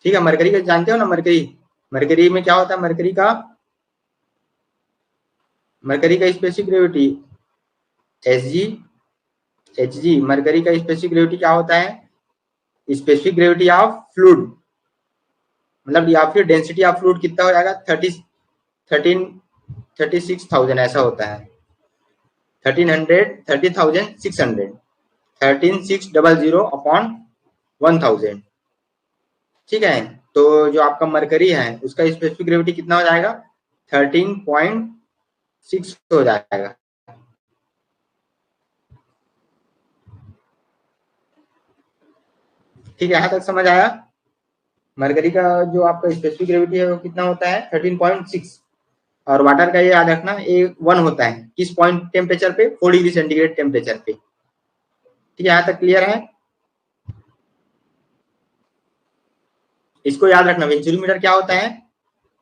ठीक है, मरकरी का जानते हो ना? मरकरी, मरकरी में क्या होता है? मरकरी का specific gravity S G, H G. Mercury का स्पेसिफिक ग्रेविटी क्या होता है? स्पेसिफिक ग्रेविटी ऑफ फ्लूइड, मतलब या फिर डेंसिटी ऑफ फ्लूइड कितना हो जाएगा? 36,000 ऐसा होता है। 1300, 30,600, 13,600 अपॉन 1000। ठीक है, तो जो आपका मरकरी है उसका स्पेसिफिक ग्रेविटी कितना हो जाएगा? 13.6 हो जाएगा। ठीक है, यहाँ तक समझ आया? मरकरी का जो आपका स्पेसिफिक ग्रेविटी है वो कितना होता है? 13.6। और वाटर का ये याद रखना, ये 1 होता है। किस पॉइंट टेम्परेचर पे? 4 डिग्री सेंटीग्रेड टेम्परेचर पे। ठीक है, यहाँ तक क्लियर है? इसको याद रखना। वेंचुरीमीटर क्या होता है?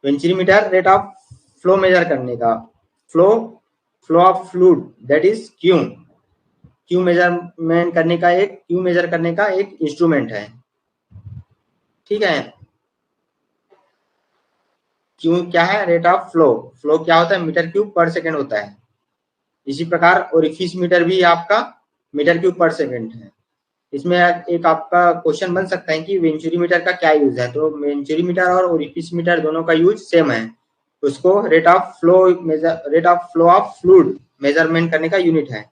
Venturimeter rate of flow measure करने का, flow flow of fluid, that is Q, Q measure करने का एक इंस्ट्रूमेंट है। ठीक है, क्यू क्या है? Rate of flow. फ्लो क्या होता है? मीटर क्यूब पर सेकेंड होता है। इसी प्रकार ओरिफिस मीटर भी आपका मीटर क्यूब पर सेकेंड है। इसमें एक आपका क्वेश्चन बन सकता है कि वेंचुरी मीटर का क्या यूज है? तो वेंचुरी मीटर और ओरिफिस मीटर दोनों का यूज सेम है। उसको rate of flow of fluid measurement करने का यूनिट है।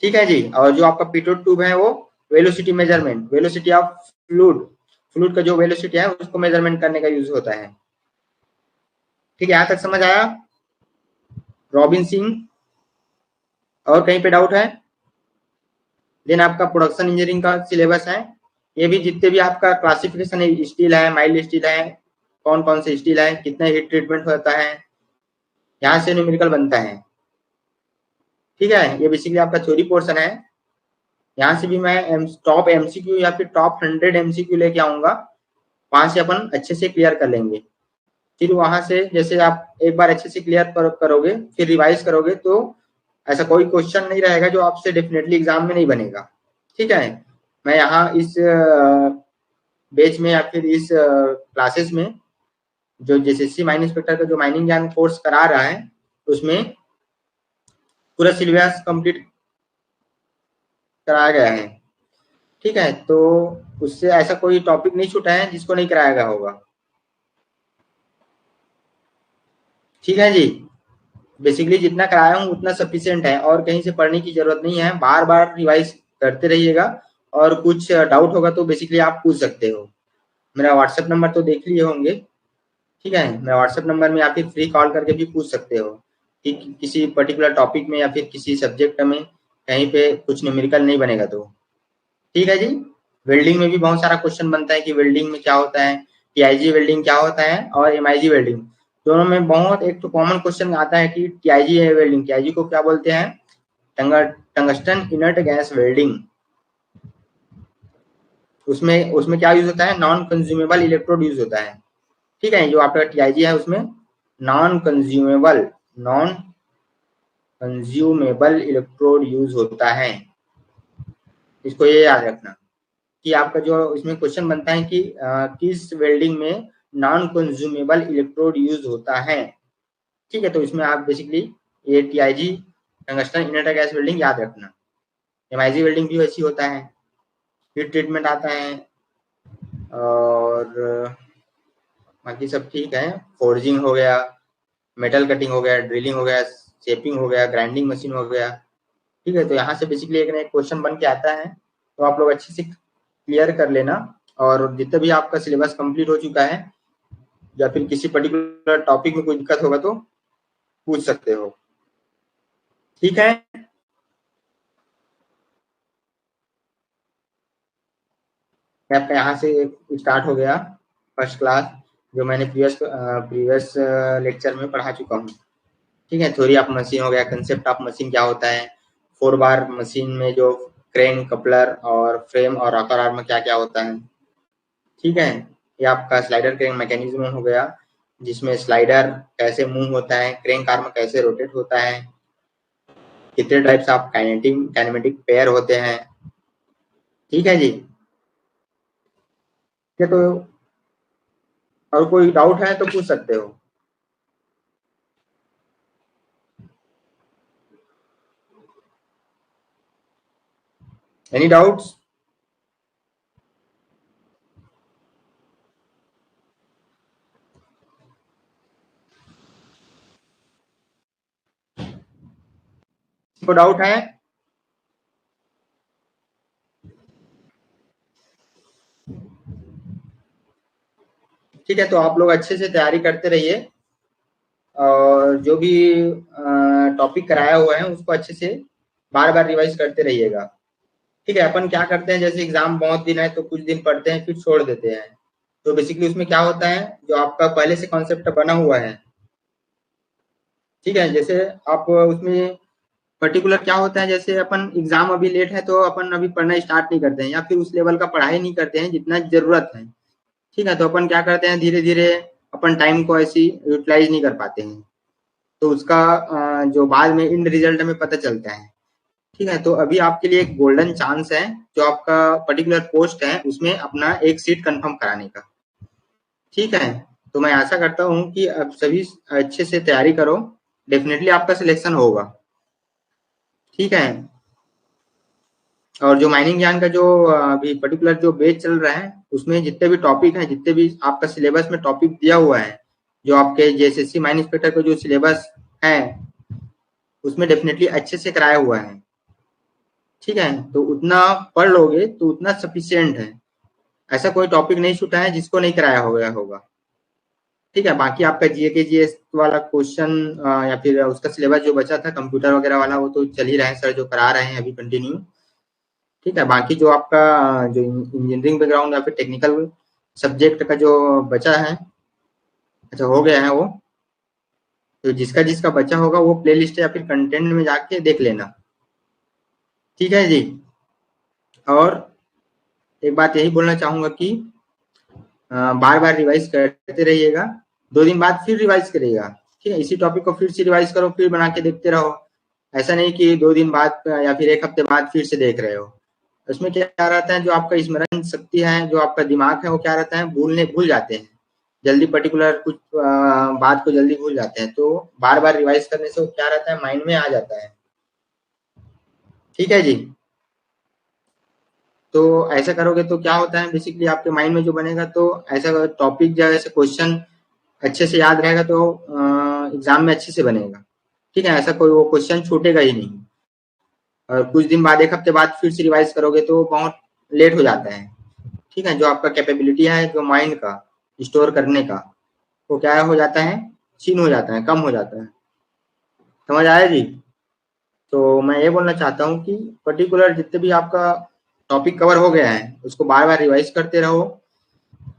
ठीक है जी। और जो आपका पिटोट ट्यूब है वो velocity measurement, velocity of fluid, fluid का जो वेलोसिटी है उसको मेजरमेंट करने का यूज होता है। ठीक है, यहाँ तक समझ आया? रॉबिन सिंह, और कहीं पे डाउट है? देन आपका प्रोडक्शन इंजीनियरिंग का सिलेबस है। ये भी जितने भी आपका क्लासिफिकेशन है, स्टील है, माइल्ड स्टील है, कौन कौन से स्टील है, कितना हीट ट्रीटमेंट होता है, यहाँ से न्यूमेरिकल बनता है। ठीक है, ये बेसिकली आपका थ्योरी पोर्शन है। यहाँ से भी मैं टॉप एमसीक्यू या फिर टॉप 100 एमसीक्यू लेके आऊंगा, वहां से अपन अच्छे से क्लियर कर लेंगे। फिर वहां से जैसे आप एक बार अच्छे से क्लियर करोगे, फिर रिवाइज करोगे, तो ऐसा कोई क्वेश्चन नहीं रहेगा जो आपसे डेफिनेटली एग्जाम में नहीं बनेगा। ठीक है, मैं यहाँ इस बैच में या फिर इस क्लासेस में जो जेएसएससी माइनिंग इंस्पेक्टर का जो माइनिंग ज्ञान कोर्स करा रहा है उसमें पूरा सिलेबस कंप्लीट कराया गया है। ठीक है, तो उससे ऐसा कोई टॉपिक नहीं छूटा है जिसको नहीं कराया गया होगा। ठीक है जी, बेसिकली जितना कराया हूँ उतना सफिशिएंट है, और कहीं से पढ़ने की जरूरत नहीं है। बार बार रिवाइज करते रहिएगा, और कुछ डाउट होगा तो बेसिकली आप पूछ सकते हो। मेरा व्हाट्सएप नंबर तो देख लिए होंगे। ठीक है, मेरा व्हाट्सएप नंबर में आप फिर फ्री कॉल करके भी पूछ सकते हो कि किसी पर्टिकुलर टॉपिक में या फिर किसी सब्जेक्ट में कहीं पे कुछ न्यूमेरिकल नहीं बनेगा तो। ठीक है जी। वेल्डिंग में भी बहुत सारा क्वेश्चन बनता है कि वेल्डिंग में क्या होता है, टीआईजी वेल्डिंग क्या होता है, और एमआईजी वेल्डिंग। दोनों में बहुत एक तो कॉमन क्वेश्चन आता है कि टीआईजी है वेल्डिंग, टीआईजी को क्या बोलते हैं? Tungsten inert gas welding. उसमें उसमें क्या यूज होता है? नॉन कंज्यूमेबल इलेक्ट्रोड यूज होता है। ठीक है, जो आपका टीआईजी है उसमें नॉन कंज्यूमेबल इलेक्ट्रोड यूज होता है। इसको ये याद रखना कि आपका जो इसमें क्वेश्चन बनता है कि किस वेल्डिंग में नॉन कंज्यूमेबल इलेक्ट्रोड यूज होता है। ठीक है, तो इसमें आप बेसिकली ये TIG tungsten inert gas welding याद रखना। एमआईजी वेल्डिंग भी वैसी होता है, हीट ट्रीटमेंट आता है, और बाकी सब ठीक है। फोर्जिंग हो गया, मेटल कटिंग हो गया, ड्रिलिंग हो गया, शेपिंग हो गया, ग्राइंडिंग मशीन हो गया। ठीक है, तो यहाँ से बेसिकली एक ना एक क्वेश्चन बन के आता है, तो आप लोग अच्छे से क्लियर कर लेना। और जितना भी आपका सिलेबस कंप्लीट हो चुका है या फिर किसी पर्टिकुलर टॉपिक में कोई दिक्कत होगा तो पूछ सकते हो। ठीक है, आपका यहाँ से स्टार्ट हो गया फर्स्ट क्लास, जो मैंने प्रीवियस लेक्चर में पढ़ा चुका हूँ। ठीक है, थ्योरी ऑफ मशीन हो गया, कंसेप्ट ऑफ मशीन क्या होता है, 4 बार मशीन में जो क्रेन, कपलर और फ्रेम और रॉकर आर्म क्या क्या होता है। ठीक है, ये आपका स्लाइडर क्रेन मैकेनिज्म हो गया, जिसमें स्लाइडर कैसे मूव होता है, क्रेन आर्म कैसे रोटेट होता है, कितने टाइप्स ऑफ काइनेमेटिक पेयर होते हैं। ठीक है जी। ठीक है, तो और कोई डाउट है तो पूछ सकते हो। Any doubts? को डाउट है? ठीक है, तो आप लोग अच्छे से तैयारी करते रहिए, और जो भी टॉपिक कराया हुआ है उसको अच्छे से बार बार रिवाइज करते रहिएगा। ठीक है, अपन क्या करते हैं, जैसे एग्जाम बहुत दिन है तो कुछ दिन पढ़ते हैं फिर छोड़ देते हैं। तो बेसिकली उसमें क्या होता है, जो आपका पहले से कॉन्सेप्ट बना हुआ है, ठीक है, जैसे आप उसमें पर्टिकुलर क्या होता है, जैसे अपन एग्जाम अभी लेट है तो अपन अभी पढ़ना स्टार्ट नहीं करते हैं, या फिर उस लेवल का पढ़ाई नहीं करते हैं जितना जरूरत है। ठीक है, तो अपन क्या करते हैं, धीरे धीरे अपन टाइम को ऐसी यूटिलाइज नहीं कर पाते हैं, तो उसका जो बाद में इन रिजल्ट में पता चलता है। ठीक है, तो अभी आपके लिए एक गोल्डन चांस है, जो आपका पर्टिकुलर पोस्ट है उसमें अपना एक सीट कंफर्म कराने का। ठीक है, तो मैं आशा करता हूँ कि आप सभी अच्छे से तैयारी करो, डेफिनेटली आपका सिलेक्शन होगा। ठीक है, और जो माइनिंग ज्ञान का जो अभी पर्टिकुलर जो बेच चल रहा है, उसमें जितने भी टॉपिक हैं, जितने भी आपका सिलेबस में टॉपिक दिया हुआ है, जो आपके जेएसएससी माइन इंस्पेक्टर का जो सिलेबस है उसमें डेफिनेटली अच्छे से कराया हुआ है। ठीक है, तो उतना पढ़ लोगे तो उतना सफिशियंट है, ऐसा कोई टॉपिक नहीं छूटा है जिसको नहीं कराया होगा। ठीक है, बाकी आपका जीए के जीएस वाला क्वेश्चन या फिर उसका सिलेबस जो बचा था कंप्यूटर वगैरह वाला, वो तो चल ही रहा है सर, जो करा रहे हैं अभी कंटिन्यू। ठीक है, बाकी जो आपका जो इंजीनियरिंग बैकग्राउंड या फिर टेक्निकल सब्जेक्ट का जो बचा है, अच्छा हो गया है वो, तो जिसका जिसका बचा होगा वो प्लेलिस्ट या फिर कंटेंट में जाके देख लेना। ठीक है जी। और एक बात यही बोलना चाहूंगा कि बार बार रिवाइज करते रहिएगा, 2 दिन बाद फिर रिवाइज करिएगा। ठीक है, इसी टॉपिक को फिर से रिवाइज करो, फिर बना के देखते रहो। ऐसा नहीं कि 2 दिन बाद या फिर एक हफ्ते बाद फिर से देख रहे हो। उसमें क्या रहता है, जो आपका स्मरण शक्ति है, जो आपका दिमाग है, वो क्या रहता है, भूल जाते हैं जल्दी, पर्टिकुलर कुछ बात को जल्दी भूल जाते हैं, तो बार बार रिवाइज करने से वो क्या रहता है, माइंड में आ जाता है। ठीक है जी। तो ऐसा करोगे तो क्या होता है, बेसिकली आपके माइंड में जो बनेगा, तो ऐसा टॉपिक जैसे क्वेश्चन अच्छे से याद रहेगा तो एग्जाम में अच्छे से बनेगा। ठीक है, ऐसा कोई वो क्वेश्चन छूटेगा ही नहीं। और कुछ दिन बाद, एक हफ्ते बाद फिर से रिवाइज करोगे तो बहुत लेट हो जाता है। ठीक है, जो आपका कैपेबिलिटी है जो माइंड का स्टोर करने का, वो क्या हो जाता है, छीन हो जाता है, कम हो जाता है। समझ आया जी? तो मैं ये बोलना चाहता हूँ कि पर्टिकुलर जितने भी आपका टॉपिक कवर हो गया है उसको बार बार रिवाइज करते रहो।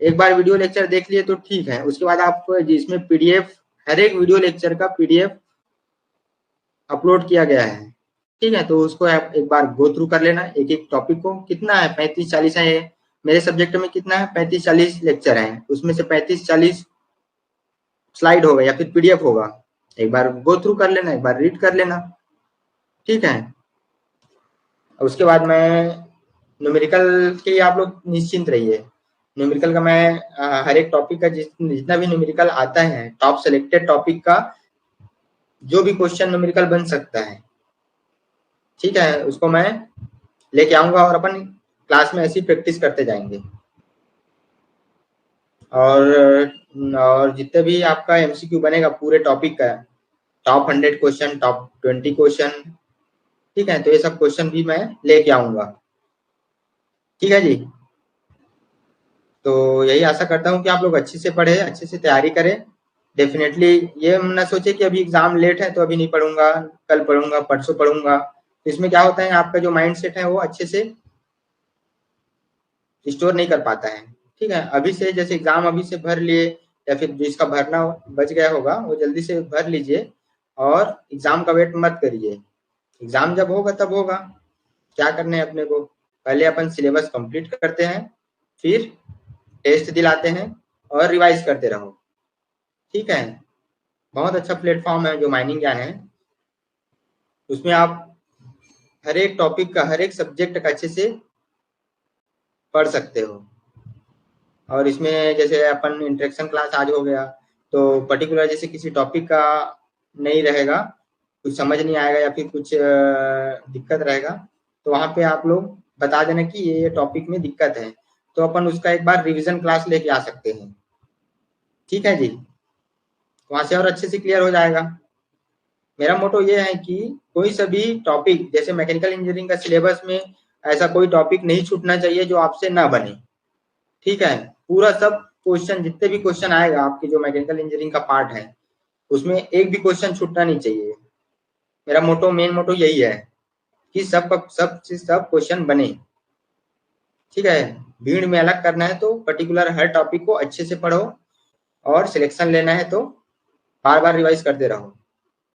एक बार वीडियो लेक्चर देख लिए तो ठीक है, उसके बाद आप जिसमें पीडीएफ, हर एक वीडियो लेक्चर का पीडीएफ अपलोड किया गया है। ठीक है, तो उसको आप एक बार गो थ्रू कर लेना, एक एक टॉपिक को। कितना है, 35-40 है। मेरे सब्जेक्ट में कितना है, 35-40 लेक्चर है, उसमें से 35-40 स्लाइड होगा या फिर पीडीएफ होगा। एक बार गो थ्रू कर लेना, एक बार रीड कर लेना। ठीक है, उसके बाद मैं न्यूमेरिकल के लिए आप लोग निश्चिंत रहिए। न्यूमेरिकल का मैं हर एक टॉपिक का जितना भी न्यूमेरिकल आता है, टॉप सेलेक्टेड टॉपिक का जो भी क्वेश्चन न्यूमेरिकल बन सकता है, ठीक है, उसको मैं लेके आऊंगा और अपन क्लास में ऐसी प्रैक्टिस करते जाएंगे। और जितने भी आपका एमसीक्यू बनेगा पूरे टॉपिक का, टॉप 100 क्वेश्चन, टॉप 20 क्वेश्चन, ठीक है, तो ये सब क्वेश्चन भी मैं लेके आऊंगा। ठीक है जी। तो यही आशा करता हूँ कि आप लोग अच्छे से पढ़े, अच्छे से तैयारी करें। डेफिनेटली ये ना सोचे कि अभी एग्जाम लेट है तो अभी नहीं पढ़ूंगा, कल पढ़ूंगा, परसों पढ़ूंगा। तो इसमें क्या होता है, आपका जो माइंड सेट है वो अच्छे से स्टोर नहीं कर पाता है। ठीक है, अभी से जैसे एग्जाम अभी से भर लिए या फिर जिसका भरना बच गया होगा वो जल्दी से भर लीजिए और एग्जाम का वेट मत करिए। एग्जाम जब होगा तब होगा। क्या करने है अपने को, पहले अपन सिलेबस कंप्लीट करते हैं, फिर टेस्ट दिलाते हैं और रिवाइज करते रहो। ठीक है, बहुत अच्छा प्लेटफॉर्म है जो माइनिंग ज्ञान है। उसमें आप हर एक टॉपिक का, हर एक सब्जेक्ट का अच्छे से पढ़ सकते हो। और इसमें जैसे अपन इंटरेक्शन क्लास आज हो गया, तो पर्टिकुलर जैसे किसी टॉपिक का नहीं रहेगा, कुछ समझ नहीं आएगा या फिर कुछ दिक्कत रहेगा, तो वहाँ पे आप लोग बता देना कि ये टॉपिक में दिक्कत है, तो अपन उसका एक बार रिवीजन क्लास लेके आ सकते हैं। ठीक है जी, वहाँ से और अच्छे से क्लियर हो जाएगा। मेरा मोटो ये है कि कोई सा भी टॉपिक, जैसे मैकेनिकल इंजीनियरिंग का सिलेबस में ऐसा कोई टॉपिक नहीं छूटना चाहिए जो आपसे ना बने। ठीक है, पूरा सब क्वेश्चन, जितने भी क्वेश्चन आएगा आपके जो मैकेनिकल इंजीनियरिंग का पार्ट है, उसमें एक भी क्वेश्चन छूटना नहीं चाहिए। मेरा मोटो, मेन मोटो यही है कि सब क्वेश्चन बने। ठीक है, भीड़ में अलग करना है तो पर्टिकुलर हर टॉपिक को अच्छे से पढ़ो, और सिलेक्शन लेना है तो बार बार रिवाइज करते रहो।